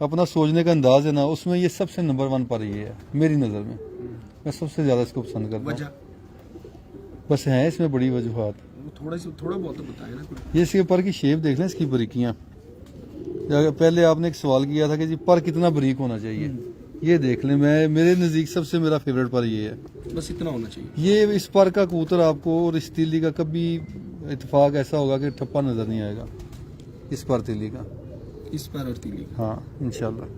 अपना सोचने का अंदाज है ना, उसमें ये सबसे नंबर 1 पर ये है मेरी नज़र में। मैं सबसे ज़्यादा इसको पसंद करता वजह हूँ। बस हैं इसमें बड़ी वजूहत। थोड़ा बहुत तो बताएं ना कुछ। ये इसके पर की शेप देख लें, इसकी बारीकियाँ। पहले आपने एक सवाल किया था कि जी पर कितना बारीक होना चाहिए, ये देख लें। मैं मेरे नज़दीक सबसे मेरा फेवरेट पर ये है, बस इतना होना चाहिए। ये इस पर का कबूतर आपको और इस तीली का कभी इत्तेफाक ऐसा होगा कि ठप्पा नजर नहीं आएगा इस पर तीली का। इस पर और तीली का। हाँ इंशाल्लाह।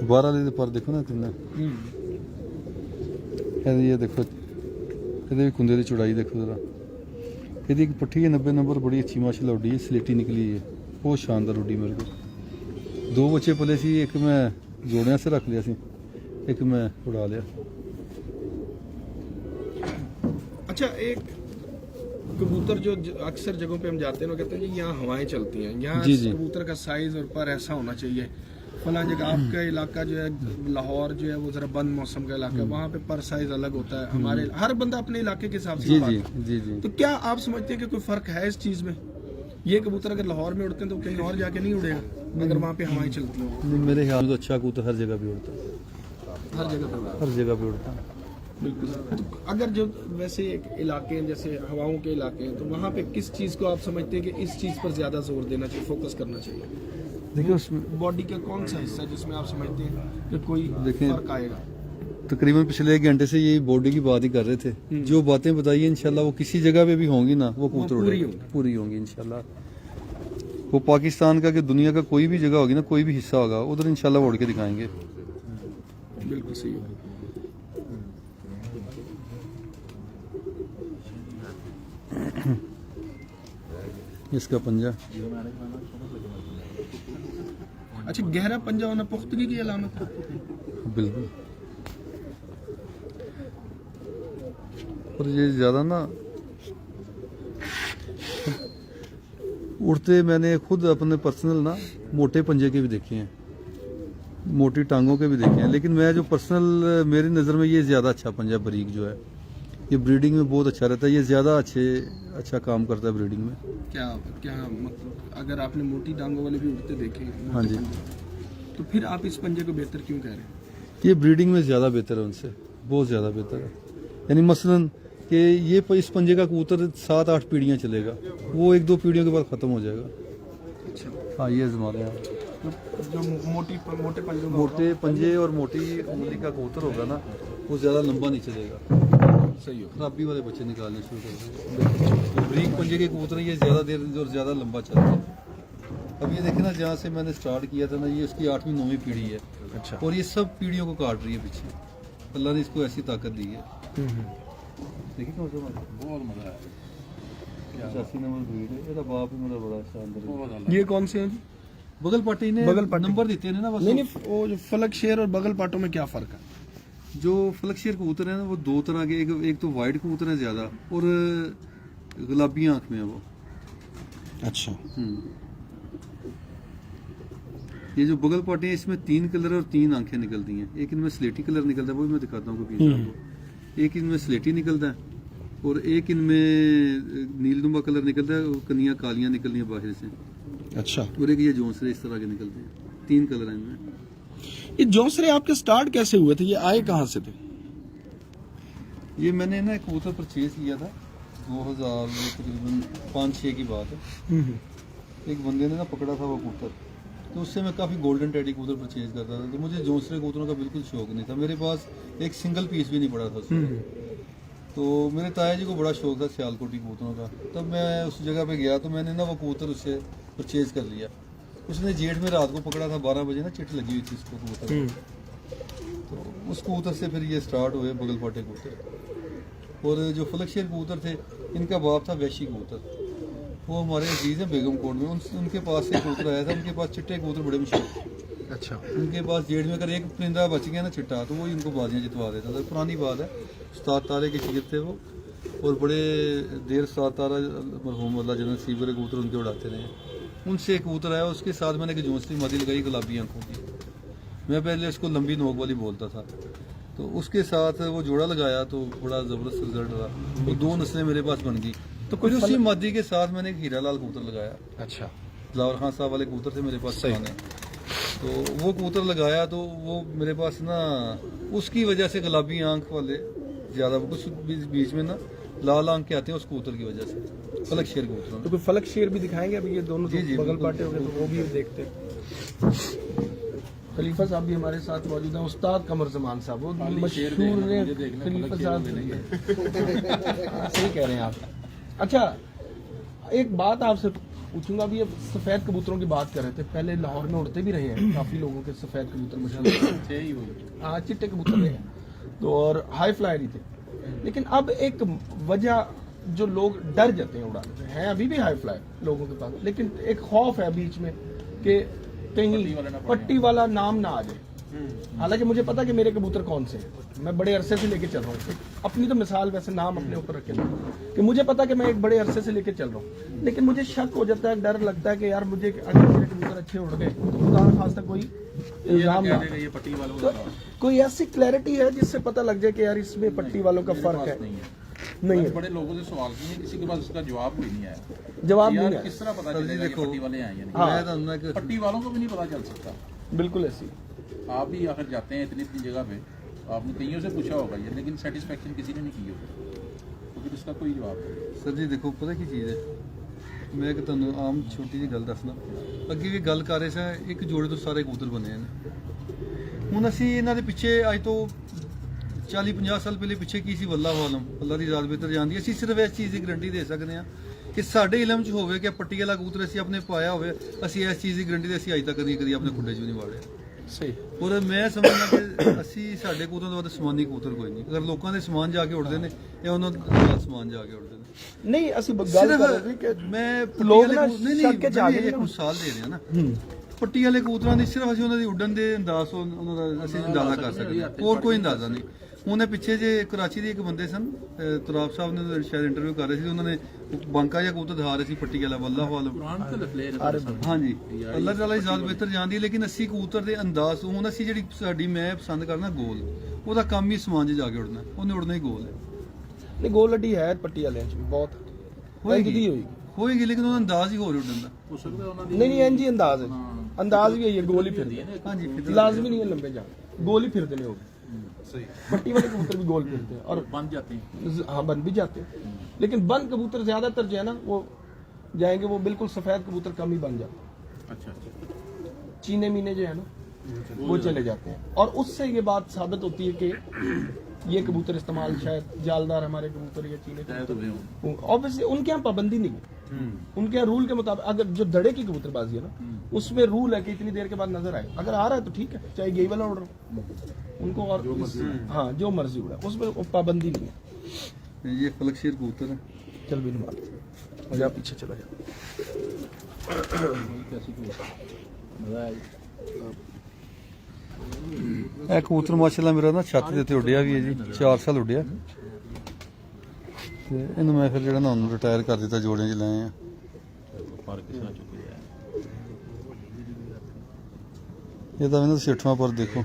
बारह वाले पर देखो ना तुमने, ये देखो ਇਹਦੇ ਵੀ ਕੁੰਦੇ ਦੀ ਚੌੜਾਈ ਦੇਖੋ ਜ਼ਰਾ। ਇਹਦੀ ਇੱਕ ਪੱਠੀ ਹੈ 90 ਨੰਬਰ, ਬੜੀ ਅੱਛੀ ਮਾਸ਼ਾਅੱਲਾ ਉੱਡੀ ਹੈ, ਸਲੇਟੀ निकली है, बहुत शानदार ਉੱਡੀ मेरे को। 2 बच्चे पले सी, एक मैं जोड़िया से रख लिया सी, एक मैं उड़ा लिया। अच्छा, एक कबूतर जो अक्सर जगहों पे हम जाते हैं, वो कहते हैं जी यहाँ हवाएं चलती हैं, यहाँ जी, जी। कबूतर का साइज और पर ऐसा होना चाहिए। फला जगह आपका इलाका जो है लाहौर जो है वो जरा बंद मौसम का इलाका है, वहाँ पे पर साइज अलग होता है। हमारे हर बंदा अपने इलाके के हिसाब से जी बात जी करता है। जी जी। तो क्या आप समझते हैं कि कोई फर्क है इस चीज में? ये कबूतर अगर लाहौर में उड़ते हैं तो कहीं और जाके नहीं उड़ेगा अगर वहाँ पे हवाएं चलती हैं? नहीं, मेरे ख्याल में तो अच्छा कबूतर हर जगह पे उड़ता है, हर जगह पे उड़ेगा। हर जगह पे उड़ता है। बिल्कुल। तो अगर जो वैसे एक इलाके हैं जैसे हवाओं के इलाके हैं, तो वहाँ पे किस चीज़ को आप समझते हैं कि इस चीज़ पर ज़्यादा जोर देना चाहिए, फोकस करना चाहिए? देखिए उसमें बॉडी का कौन सा हिस्सा है जिसमें आप समझते हैं कि कोई देखिए, फर्क आएगा? तकरीबन पिछले 1 घंटे से यही बॉडी की बात ही कर रहे थे। जो बातें बताई है इंशाल्लाह वो किसी जगह पे भी होंगी ना, वो कबूतर पूरी उड़ेगा, होंगी। पूरी होंगी इंशाल्लाह। वो पाकिस्तान का कि दुनिया का कोई भी जगह होगी ना, कोई भी हिस्सा होगा, उधर इंशाल्लाह वो उड़ के दिखाएंगे। बिल्कुल सही है। इसका पंजा अच्छा, गहरा पंजा होना पुख्तगी की अलामत है? बिल्कुल। और ये ज़्यादा ना उड़ते मैंने खुद अपने पर्सनल ना मोटे पंजे के भी देखे हैं, मोटी टांगों के भी देखे हैं, लेकिन मैं जो पर्सनल मेरी नज़र में ये ज़्यादा अच्छा पंजा बारीक जो है, ये ब्रीडिंग में बहुत अच्छा रहता है, ये ज़्यादा अच्छा काम करता है ब्रीडिंग में। क्या क्या मतलब अगर आपने मोटी टांगों वाले भी उड़ते देखे हैं, हाँ जी। तो फिर आप इस पंजे को बेहतर क्यों कह रहे हैं? ये ब्रीडिंग में ज़्यादा बेहतर है उनसे, बहुत ज़्यादा बेहतर है। यानी मसलन कि ये इस पंजे का कबूतर 7-8 पीढ़ियाँ चलेगा, वो 1-2 पीढ़ियों के बाद ख़त्म हो जाएगा। अच्छा, हाँ ये हमारे यहाँ जो मोटे पंजों का मोटे पंजे और मोटी उंगली का कबूतर होगा ना, वो ज़्यादा लंबा नहीं चलेगा, सही हो। खराबी वाले बच्चे निकालने शुरू कर देंगे। तो ब्रीक पंजे के कबूतर ये ज़्यादा देर और ज़्यादा लंबा चलता है। अब ये देखें ना, जहाँ से मैंने स्टार्ट किया था ना, ये उसकी 8वीं-9वीं पीढ़ी है। अच्छा। और ये सब पीढ़ियों को काट रही है पीछे, अल्लाह ने इसको ऐसी ताकत दी है। देखिए बहुत मजा आया। 85 नंबर ब्रीड है, ਇਹਦਾ ਬਾਪ ਹੀ ਮੇਰਾ ਬੜਾ ਸ਼ਾਨਦਾਰ है। ये कौन से हैं जी? बगल पार्टी ने बगल पाटी। नंबर देते हैं ना, बस नहीं नहीं, वो जो फलक शेर और बगल पाटों में क्या फर्क है? जो फलकशेर कबूतर है ना, वो 2 तरह के, एक तो वाइट कबूतर है ज्यादा, और गुलाबी आंख में है वो। अच्छा। ये जो बगल पार्टी है इसमें 3 कलर और 3 आंखें निकलती हैं। एक इनमें स्लेटी कलर निकलता है, वो भी मैं दिखाता हूँ कभी आपको। एक इनमें स्लेटी निकलता है और एक इनमें नीलनुमा कलर निकलता है और कनियाँ कालियाँ निकलती हैं बाहर से। अच्छा, और एक ये जोंसरे इस तरह के निकलते हैं। 3 कलर हैं इनमें। ये जोंसरे आपके स्टार्ट कैसे हुए थे, ये आए कहाँ से थे? ये मैंने ना एक कबूतर परचेज किया था 2000 तकरीबन 5-6 की बात है। एक बंदे ने ना पकड़ा था वो कबूतर, तो उससे मैं काफ़ी गोल्डन टेडी कबूतर परचेज करता था। तो मुझे जोंसरे कबूतरों का बिल्कुल शौक नहीं था, मेरे पास एक सिंगल पीस भी नहीं पड़ा था उसमें। तो मेरे ताया जी को बड़ा शौक था सियालकोटी कबूतरों का। तब मैं उस जगह पे गया तो मैंने ना वो कबूतर उससे परचेज कर लिया। उसने जेठ में रात को पकड़ा था 12 बजे ना, चिट लगी हुई थी उसको कबूतर। तो उस कबूतर से फिर ये स्टार्ट हुए बगल पाटे कबूतर। और जो फलकशेर कबूतर थे, इनका बाप था वैशी कबूतर, वो हमारे अजीज हैं बेगम कोट में। उनके पास से कबूतर आया था। उनके पास चिट्टे कबूतर बड़े मशहूर थे। अच्छा, उनके पास जेठ में अगर एक परिंदा बच गया ना चिट्टा, तो वो इनको बाजियाँ जितवा देता था। पुरानी बात है, उस्ताद तारे के शिगिर्द थे वो, और बड़े देर उस्ताद तारा मरहूम अल्लाह जन्नत नसीब करे कबूतर उनके उड़ाते रहे। उनसे एक कबूतर आया, उसके साथ मैंने एक जोंसरी मादी लगाई गुलाबी आंखों की। मैं पहले उसको लंबी नोक वाली बोलता था, तो उसके साथ वो जोड़ा लगाया तो बड़ा ज़बरदस्त रिजल्ट रहा। वो 2 नस्लें मेरे पास बन गई। तो फिर उसी मादी के साथ मैंने एक हीरा लाल कबूतर लगाया। अच्छा, लाहौर खान साहब वाले कबूतर थे मेरे पास पुराने, तो वो कबूतर लगाया तो वो मेरे पास ना उसकी वजह से गुलाबी आंख वाले ज़्यादा, कुछ बीच में ना लाल आंख के आते हैं उस कबूतर की वजह से, फलक शेर कबूतर। तो कोई फलक शेर भी दिखाएंगे अभी, ये दोनों जी, जी, बगल बिल्कुल। पाटे हो गए तो वो भी देखते हैं। खलीफा साहब भी हमारे साथ मौजूद हैं, उस्ताद कमर जमान साहब, वो मशहूर खलीफा साहब। सही कह रहे हैं आप। अच्छा, एक बात आपसे पूछूंगा, अभी ये सफेद कबूतरों की बात कर रहे थे, पहले लाहौर में उड़ते भी रहे हैं काफी लोगों के सफेद कबूतर मशहूर। हाँ, चिट्टे कबूतर रहे हैं तो, और हाई फ्लायर ही थे। लेकिन अब एक वजह जो लोग डर जाते हैं उड़ाने से, हैं अभी भी हाई फ्लायर लोगों के पास, लेकिन एक खौफ है बीच में कि कहीं पट्टी वाला नाम ना आ जाए। हालांकि मुझे पता कि मेरे कबूतर कौन से हैं, मैं बड़े अरसे से लेके चल रहा हूँ। अपनी तो मिसाल वैसे नाम अपने ऊपर रखे कि मुझे पता कि मैं एक बड़े अरसे से लेके चल रहा हूँ, लेकिन मुझे शक हो जाता है, डर लगता है कि यार मुझे अगर मेरे कबूतर अच्छे उड़ गए तो खुदा न खास्ता कोई इल्जाम ना, तो कोई ऐसी क्लैरिटी है जिससे पता लग जाए कि यार इसमें पट्टी वालों का फर्क है? नहीं है। बड़े लोगों से सवाल किए, किसी के पास उसका जवाब भी नहीं आया। जवाब यार नहीं है। किस तरह पता सर जी चलेगा कि देखो, पट्टी वाले आए या नहीं? मैं तो पट्टी वालों को भी नहीं पता चल सकता। बिल्कुल ऐसी। आप भी आखिर जाते हैं इतनी इतनी जगह पे, आपने कईयों से पूछा होगा ये, लेकिन सेटिस्फेक्शन किसी ने नहीं की होगी, तो फिर उसका कोई जवाब नहीं। सर जी देखो, पता की चीज़ है, मैं एक ਤੁਹਾਨੂੰ ਆਮ ਛੋਟੀ ਜਿਹੀ ਗੱਲ ਦੱਸਣਾ। ਅੱਗੇ ਵੀ ਗੱਲ ਕਰ ਰਹੇ ਸਾਂ, ਇੱਕ ਜੋੜੇ ਤੋਂ ਸਾਰੇ ਕਬੂਤਰ ਬਣੇ ਨੇ। ਹੁਣ ਅਸੀਂ ਇਹਨਾਂ ਦੇ ਪਿੱਛੇ ਅੱਜ ਤੋਂ 40-50 ਸਾਲ ਪਹਿਲੇ ਪਿੱਛੇ ਕੀ ਸੀ, ਵੱਲਾਹੁ ਆਲਮ, ਅੱਲਾ ਦੀ ਜ਼ਾਤ ਬਿਹਤਰ ਜਾਣਦੀ। ਅਸੀਂ ਸਿਰਫ ਇਸ ਚੀਜ਼ ਦੀ ਗਰੰਟੀ ਦੇ ਸਕਦੇ ਹਾਂ ਕਿ ਸਾਡੇ ਇਲਮ 'ਚ ਹੋਵੇ ਕਿ ਪੱਟੀ ਵਾਲਾ ਕਬੂਤਰ ਅਸੀਂ ਆਪਣੇ ਪਾਇਆ ਹੋਵੇ, ਅਸੀਂ ਇਸ ਚੀਜ਼ ਦੀ ਗਰੰਟੀ ਦੇ ਅਸੀਂ ਅੱਜ ਤੱਕ ਕਦੀ ਆਪਣੇ ਖੁੱਡੇ 'ਚ ਵੀ ਨਹੀਂ ਵਾੜਿਆ। ਸਹੀ। ਔਰ ਮੈਂ ਸਮਝਦਾ ਕਿ ਅਸੀਂ ਸਾਡੇ ਕਬੂਤਰਾਂ ਤੋਂ ਵੱਧ ਸਮਾਨੀ ਕਬੂਤਰ ਕੋਈ ਨਹੀਂ। ਅਗਰ ਲੋਕਾਂ ਦੇ ਸਮਾਨ ਜਾ ਕੇ ਉੱਡਦੇ ਨੇ, ਇਹ ਉਹਨਾਂ ਦਾ ਸਮਾਨ ਜਾ ਕੇ ਉੱਡਦੇ ਨੇ। ਨਹੀਂ, ਅਸੀਂ ਗੱਲ ਕਰ ਰਹੇ ਸੀ ਕਿ ਮੈਂ ਲੋਕ ਪੱਟੀ ਨਾ ਵਾਲੇ ਨਹੀਂ ਸ਼ੱਕ ਚ ਆ ਨਹੀਂ ਗਏ ਇੱਕ ਨਾ। ਮਿਸਾਲ ਦੇ ਰਹੇ ਹਾਂ ਨਾ, ਪੱਟੀ ਵਾਲੇ ਕਬੂਤਰਾਂ ਦੀ ਸਿਰਫ ਅਸੀਂ ਉਹਨਾਂ ਦੀ ਉੱਡਣ ਦੇ ਅੰਦਾਜ਼ ਤੋਂ ਉਹਨਾਂ ਦਾ ਅਸੀਂ ਅੰਦਾਜ਼ਾ ਕਰ ਸਕਦੇ ਹਾਂ, ਹੋਰ ਕੋਈ ਅੰਦਾਜ਼ਾ ਨਹੀਂ। ਉਹਨੇ ਪਿੱਛੇ ਜੇ ਕਰਾਚੀ ਦੇ ਇੱਕ ਬੰਦੇ ਸਨ, ਤੁਰਾਬ ਸਾਹਿਬ ਨੇ ਸ਼ਾਇਦ ਇੰਟਰਵਿਊ ਕਰ ਰਹੇ ਸੀ, ਉਹਨਾਂ ਨੇ ਬਾਂਕਾ ਜਿਹਾ ਕਬੂਤਰ ਦਿਖਾ ਰਹੇ ਸੀ ਪੱਟੀ ਵਾਲਾ, ਵੱਲਾਹੁ ਆਲਮ। ਹਾਂਜੀ, ਅੱਲਾਹ ਤਾਲਾ ਦੀ ਜ਼ਾਤ ਬਿਹਤਰ ਜਾਣਦੀ ਹੈ, ਲੇਕਿਨ ਅਸੀਂ ਕਬੂਤਰ ਦੇ ਅੰਦਾਜ਼ ਤੋਂ, ਹੁਣ ਅਸੀਂ ਜਿਹੜੀ ਸਾਡੀ ਮੈਂ ਪਸੰਦ ਕਰਨਾ ਗੋਲ, ਉਹਦਾ ਕੰਮ ਹੀ ਸਮਾਨ 'ਚ ਜਾ ਕੇ ਉੱਡਣਾ, ਉਹਨੇ ਉੱਡਣਾ ਹੀ ਗੋਲ ਹੈ। ਨਹੀਂ, ਗੋਲ ਅੱਡੀ ਹੈ ਪੱਟੀ ਵਾਲਿਆਂ ਚ ਵੀ ਬਹੁਤ ਹੋਏਗੀ, ਲੇਕਿਨ ਉਹਦਾ ਅੰਦਾਜ਼ ਹੀ ਹੋਰ ਉੱਡਣ ਦਾ। ਹੋ ਸਕਦਾ ਉਹਨਾਂ ਦੀ ਨਹੀਂ ਇੰਜ ਹੀ ਅੰਦਾਜ਼ ਹੈ, ਅੰਦਾਜ਼ ਵੀ ਹੈ ਗੋਲ ਹੀ ਫਿਰਦੇ ਹਾਂਜੀ, ਫਿਰ ਲਾਜ਼ਮੀ नहीं है लंबे जाने, गोल ही फिरते नहीं होगे। सही पट्टी वाले कबूतर भी गोल फिरते हैं और बन जाते हैं। हाँ, बन भी जाते हैं, लेकिन बंद कबूतर ज्यादातर जो है ना वो जाएंगे, वो बिल्कुल सफेद कबूतर कम ही बन जाते हैं। अच्छा, चीने मीने जो है ना वो चले जाते हैं, और उससे ये बात साबित होती है कि ये कबूतर इस्तेमाल शायद जालदार हमारे कबूतर या चीने कबूतर, ऑब्वियसली उनके यहाँ पाबंदी नहीं है, उनके यहाँ रूल के मुताबिक। अगर जो दड़े की कबूतरबाजी है ना, उसमें रूल है कि इतनी देर के बाद नजर आए, अगर आ रहा है तो ठीक है, चाहे यही वाला उड़ रहा हो उनको, और हाँ जो मर्जी उड़ा, उसमें पाबंदी नहीं है। ये फलक शेर कबूतर है। चल भी नहीं मार, जा पीछे चला जा। ਇਹ ਕਬੂਤਰ ਮਾਸ਼ਾਅੱਲਾ ਮੇਰਾ ਨਾ ਛੱਤ ਦੇ ਉੱਤੇ ਉੱਡਿਆ ਵੀ ਹੈ ਜੀ, 4 ਸਾਲ ਉੱਡਿਆ ਤੇ ਇਹਨੂੰ ਮੈਂ ਫਿਰ ਜਿਹੜਾ ਨਾ ਉਹਨੂੰ ਰਿਟਾਇਰ ਕਰ ਦਿੱਤਾ, ਜੋੜਿਆਂ 'ਚ ਲਾਏ ਆ। पर किस चुकी है ये तो मैंने सेठवा पर देखो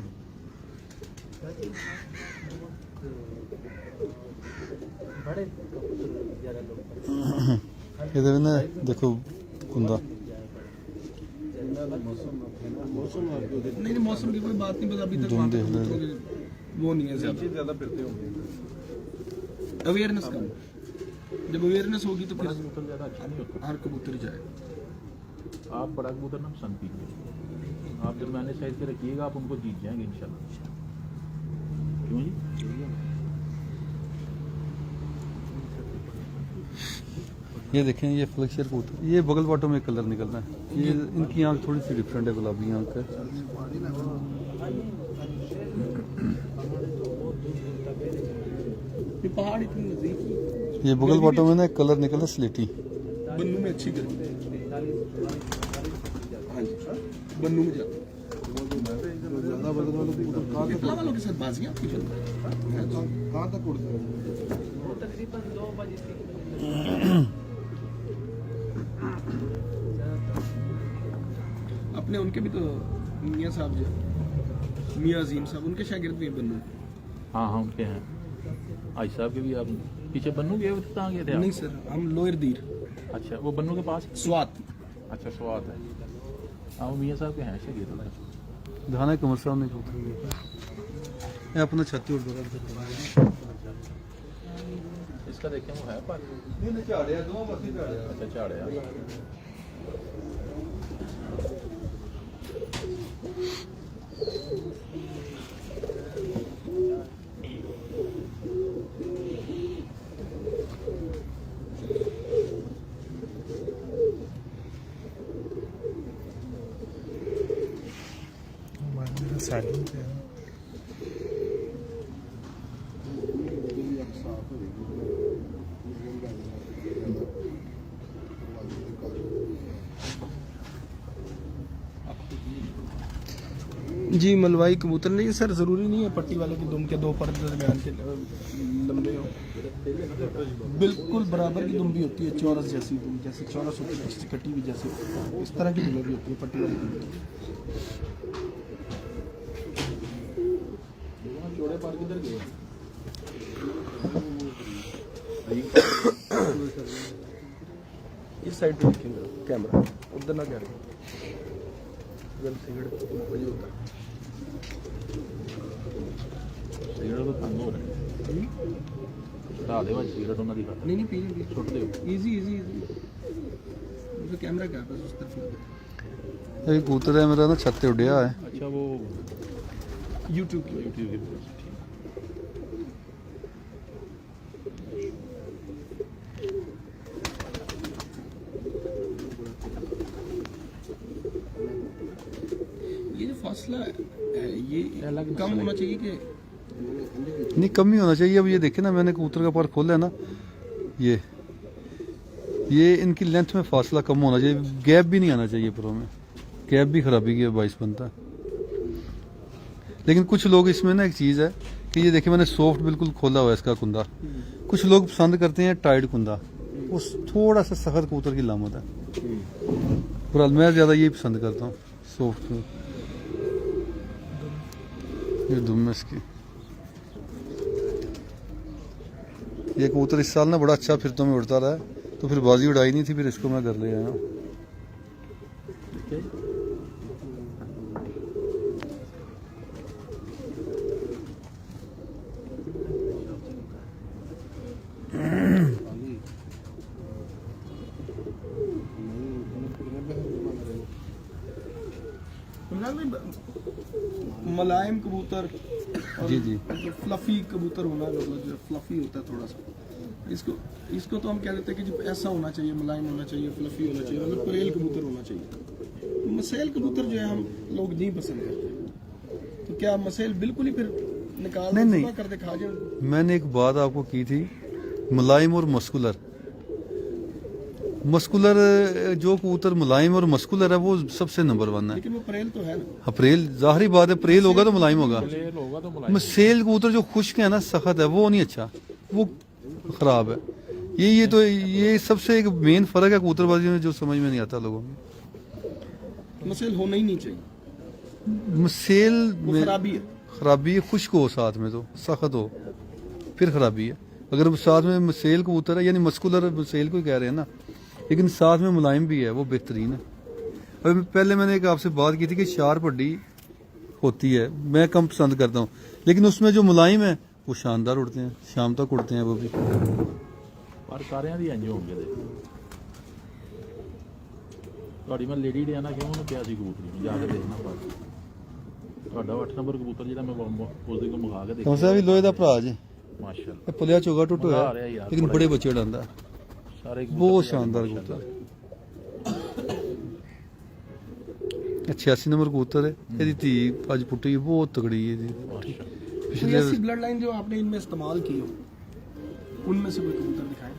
ये तो मैंने देखो कुंदा नहीं मौसम की कोई बात नहीं, बस अभी तक तुम वहाँ पे देख ले। कबूतरों की वो नहीं है ज्यादा अवेयरनेस कम। जब अवेयरनेस होगी तो फिर कबूतर ज्यादा अच्छा नहीं होता। हर कबूतर जाएगा। आप बड़ा कबूतर ना पसंद कीजिए, आप जब मैंने साइज के रखिएगा आप उनको जीत जाएंगे इंशाल्लाह। क्यों जी? ये देखें ये फ्लेक्सर कबूतर, ये बगल बाटों में कलर निकलना है, ये इनकी आंख थोड़ी सी डिफरेंट है, गुलाबी आंख है। ये पहाड़ इतनी नजदीक है। ये बगल बाटों में ना एक कलर निकला स्लेटी। बन्नू में अच्छी गर्मी है। हाँ जी बन्नू में जाता इतना वालों के साथ बाजियां आपकी चल रही हैं। कहाँ तक उड़ते हैं? अपने उनके भी तो मियाँ साहब जो मियाँ अजीम साहब, उनके शागिर्द भी हैं बन्नू। हाँ हाँ उनके हैं। आज साहब के भी आप पीछे बन्नू गए थे, कहाँ गए थे आप? नहीं सर, हम लोअर दीर अच्छा वो बन्नू के पास। स्वात। अच्छा स्वाद है। हाँ वो मियाँ साहब के हैं शागिर्द। धाना कमर साहब ने कबूतर ये अपना छत्ती उड़ इसका देखें वो है पर अच्छा झाड़े जी मलवाई कबूतर नहीं सर, जरूरी नहीं है पट्टी वाले की दुम के दो पर दरमियान के लंबे हो। बिल्कुल बराबर की दुम भी होती है, चौरस जैसी दुम, जैसे चौरस होती है जैसे कटी हुई, जैसे इस तरह की दुम भी होती है पट्टी वाली दुम। जोड़े पार किधर गए? इस साइड पे रखेंगे कैमरा, उधर ना कह रहे होता है। सिगरेट तो तंग हो रहे हैं। छुटा दे भाई सिगरेट उन्होंने दिखा नहीं पी छुट दे। इजी तो कैमरा क्या बस उस तरफ ये कबूतर है मेरा ना छत पे उड़िया है। अच्छा वो यूट्यूब की यूट्यूब के पास ठीक। ये जो फासला है ये कम होना चाहिए कि नहीं कम ही होना चाहिए। अब ये देखे ना मैंने कबूतर का पर खोला है ना, ये इनकी लेंथ में फासला कम होना चाहिए, गैप भी नहीं आना चाहिए परों में, गैप भी खराबी की बाइस बनता है। लेकिन कुछ लोग इसमें ना एक चीज़ है कि ये देखिए मैंने सॉफ्ट बिल्कुल खोला हुआ है इसका कुंदा, कुछ लोग पसंद करते हैं टाइट कुंदा, वो थोड़ा सा सख्त कबूतर की लामत है। बहरहाल मैं ज़्यादा यही पसंद करता हूँ सॉफ्ट। ये दुम है इसकी। ये कबूतर इस साल ना बड़ा अच्छा फिरतों में उड़ता रहा है, तो फिर बाजी उड़ाई नहीं थी, फिर इसको मैं घर ले आया हूँ। मुलायम कबूतर जी जो फ्लफी कबूतर होना, मतलब जो फ्लफी होता है थोड़ा सा, इसको तो हम कह देते हैं कि जो ऐसा होना चाहिए, मुलायम होना चाहिए, फ्लफी होना चाहिए, मतलब परेल कबूतर होना चाहिए। मसेल कबूतर जो है हम लोग नहीं पसंद करते, तो क्या मसेल बिल्कुल ही फिर निकाल नहीं कर दे खा जाए? मैंने एक बात आपको की थी, मुलायम और मस्कुलर जो कबूतर मुलायम और मस्कुलर है वो सबसे नंबर 1 है। लेकिन वो परेल तो है ना। अप्रैल जाहिर बात है, अप्रैल होगा तो मुलायम होगा। प्लेन होगा तो मुलायम। मसेल कबूतर जो खुश्क है ना, सख्त है, वो नहीं अच्छा, वो खराब है। ये सबसे एक मेन फर्क है कबूतरबाजी में जो समझ में नहीं आता लोगों में। मसेल होना ही नहीं चाहिए। सेल वो में खराबी है। खराबी है, खुश्क हो साथ में तो सख्त हो फिर खराबी है। अगर साथ में सेल कबूतर है यानी मस्कुलर सेल को ही कह रहे हैं ना, लेकिन साथ में मुलायम भी है, वो बेहतरीन है। अभी पहले मैंने एक आपसे बात की थी कि शार्प हड्डी होती है, मैं कम पसंद करता हूँ, लेकिन उसमें जो मुलायम है वो शानदार उड़ते हैं, शाम तक उड़ते हैं वो भी। ਪਰ ਸਾਰਿਆਂ ਦੀ ਇੰਜ ਹੋਣਗੇ ਦੇ ਤੁਹਾਡੀ ਮੈਂ ਲੇਡੀ ਡਿਆਨਾ ਕਿਉਂ ਉਹਨੂੰ ਕਿਹਾ ਸੀ ਕਬੂਤਰੀ ਨੂੰ ਜਾ ਕੇ ਦੇਖਣਾ ਬਸ ਤੁਹਾਡਾ 8 ਨੰਬਰ ਕਬੂਤਰ ਜਿਹੜਾ ਮੈਂ ਉਸਦੇ ਕੋਲ ਮੰਗਾ ਕੇ ਕੌਣ ਦੇਖਿਆ ਸਾ ਵੀ ਲੋਹੇ ਦਾ ਭਰਾ ਜੇ, ਮਾਸ਼ਾਅੱਲਾ ਇਹ ਪੁਲਿਆ ਚੋਗਾ ਟੁੱਟ ਮਜ਼ਾ ਹੋਇਆ ਆ ਰਿਹਾ ਯਾਰ, ਲੇਕਿਨ ਬੜਾ ਬੜੇ ਬੱਚੇ ਉਡਾਉਂਦਾ, ਸਾਰੇ ਕਬੂਤਰ ਬਹੁਤ ਯਾਰ, शानदार ਮਾਸ਼ਾਅੱਲਾ। कबूतर। 86 नंबर कबूतर है, ਇਹਦੀ ਧੀ ਅੱਜ ਪੁੱਟੀ ਬਹੁਤ ਤਗੜੀ ਹੈ ਇਹਦੀ। ਮਾਸ਼ਾਅੱਲਾ। कोई पिछले ऐसी ब्लड लाइन जो आपने इनमें इस्तेमाल की हो, उनमें से कोई कबूतर दिखाएं।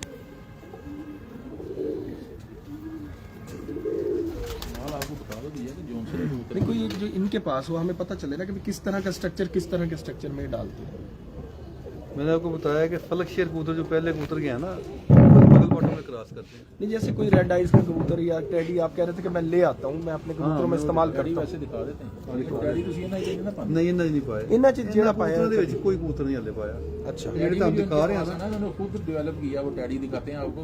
माल आपको बता दो भैया कि जोन से कबूतर नहीं, कोई एक जो इनके पास हो, हमें पता चले ना कि किस तरह का स्ट्रक्चर में डालते हैं। मैंने आपको बताया कि फलक शेर कबूतर जो पहले कबूतर गया ना बगल बॉटम में क्रॉस करते हैं। नहीं, जैसे कोई रेड आइज का कबूतर या टेडी आप कह रहे थे कि मैं ले आता हूँ, मैं अपने कबूतरों में इस्तेमाल डैडी करता वैसे दिखा देते हैं लेकिन डैडी ਤੁਸੀਂ ਇਹਨਾਂ ਹੀ ਨਾ ਪਾਉਂਦੇ नहीं इन्ना नहीं पाया, हूँ। इन्ना चीज ਜਿਹੜਾ ਪਾਇਆ कबूतरों ਦੇ ਵਿੱਚ ਕੋਈ ਕਬੂतर नहीं हले पाया। अच्छा, ਜਿਹੜੇ ਤੁਹਾਨੂੰ ਦਿਖਾ ਰਹੇ ਆ ਨਾ, ना उन्होंने खुद डेवलप किया वो डैडी दिखाते हैं आपको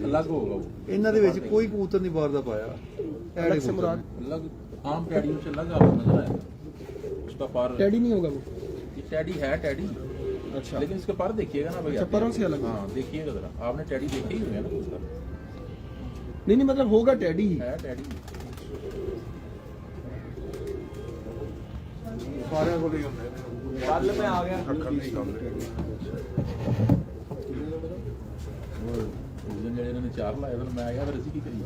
अलग होगा वो ਇਹਨਾਂ ਦੇ ਵਿੱਚ ਕੋਈ ਕਬੂतर ਨਹੀਂ ਬਾਹਰ ਦਾ ਪਾਇਆ। अलग से मुराद अलग आम टैडियों से अलग आपको नजर आएगा उसका पर टेडी नहीं होगा वो। ये टैडी है टैडी अच्छा, लेकिन इसके पर देखिएगा ना भैया अच्छा, परों से अलग। हाँ देखिएगा जरा आपने टैडी देखे ही हुए हैं ना उसका नहीं मतलब होगा टेडी ही। है टैडी कल में आ गया। उस दिन ਜਿਹੜੇ ਇਹਨਾਂ ਨੇ ਚਾਰ ਲਾਏ ਫਿਰ ਮੈਂ ਆਇਆ ਫਿਰ ਅਸੀਂ ਕੀ ਕਰੀਏ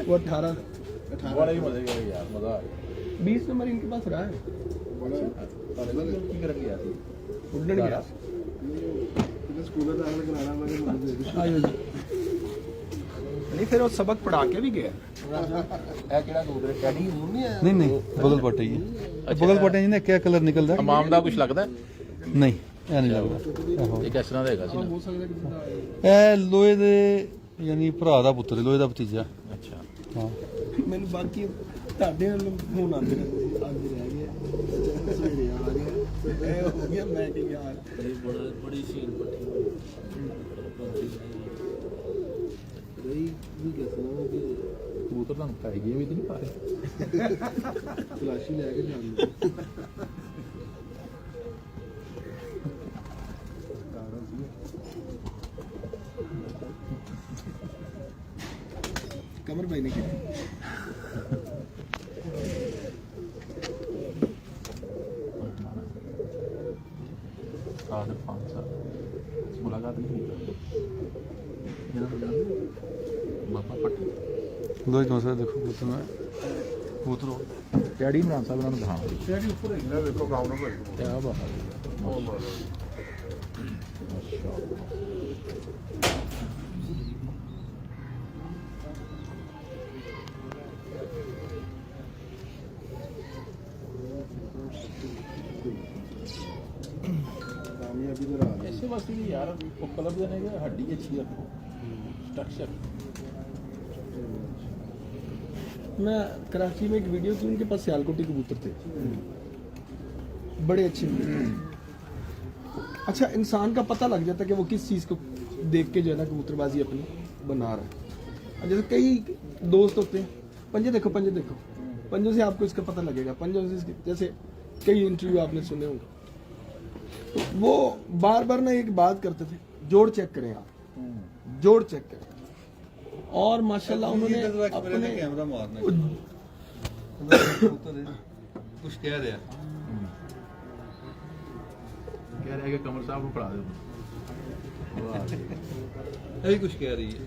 वो 18 ਬੜਾ ਹੀ ਮਜ਼ੇ ਗਏ ਯਾਰ ਮਜ਼ਾ ਆ ਗਿਆ 20 नंबर इनके पास रहा है, ਕੀ ਕਰਨ ਗਿਆ ਸੀ उड़न गया। आयो जी। नहीं, फिर वो सबक पढ़ा के भी गया। ਇਹ ਕਿਹੜਾ ਕਬੂਤਰ ਹੈ ਟੈਡੀ नहीं नहीं बगल पट्टे ही है। बगल पट्टे जी ने क्या कलर निकलता है? ਹਮਾਮ ਦਾ ਕੁਝ ਲੱਗਦਾ ਹੈ? नहीं ਇਹ नहीं लगता। आहो। ਇਹ ਕਿਸ ਤਰ੍ਹਾਂ ਦਾ ਹੈਗਾ ਸੀ ਨਾ हो सकता है किसी का आए। ਇਹ ਲੋਹੇ ਦੇ ਯਾਨੀ ਭਰਾ ਦਾ ਪੁੱਤਰ, ਲੋਹੇ ਦਾ ਭਤੀਜਾ। ਅੱਛਾ ਹਾਂ ਮੈਨੂੰ ਬਾਕੀ ਤੁਹਾਡੇ ਵੱਲੋਂ ਫੋਨ ਆਉਂਦੇ ਰਹਿੰਦੇ ਸੀ, ਅੱਜ ਰਹਿ ਗਏ ਸਵੇਰੇ ਆ ਗਏ, ਇਹ ਹੋ ਗਿਆ। ਮੈਂ ਕਿ ਯਾਰ ਬੜੀ ਸੀਨ ਪੱਟੀ ਰਹੀ ਵੀ ਕਿਸਨਾ ਕਿ ਕਬੂਤਰ ਤਾਂ ਖਾਈ ਗਏ ਵੀ ਤੇ ਨਹੀਂ ਪਾਏ ਫਲਾਸ਼ੀ ਲੈ ਕੇ ਜਾਂਦੇ। कमर भाई ने की साढ़े 5 साल मुलाकात नहीं की बाबा पट्टी लोहे कौन सा देखो कबूतर में कबूतर डैडी इमरान साहब ने दिखाना डैडी ऊपर है ना, देखो गाँव ना भाई। क्या बात है कामयाबी तो रहा। ऐसे वास्ते भी यार वो कलर देने का हड्डी अच्छी रखो स्ट्रक्चर मैं कराची में एक वीडियो थी, उनके पास सियालकोटी कबूतर थे, बड़े अच्छे कबूतर। अच्छा, इंसान का पता लग जाता है कि वो किस चीज़ को देख के जो है ना कबूतरबाजी अपनी बना रहा है। जैसे कई दोस्त होते हैं, पंजे देखो पंजों से आपको इसका पता लगेगा, पंजों से जैसे कई इंटरव्यू आपने सुने होंगे, तो वो बार बार ना एक बात करते थे, जोड़ चेक करें आप, जोड़ चेक करें। और माशाल्लाह उन्होंने अपने कैमरा मारना कुछ कह रहे हैं कह रहे हैं कि कमर साहब को पढ़ा दो यही कुछ कह रही है।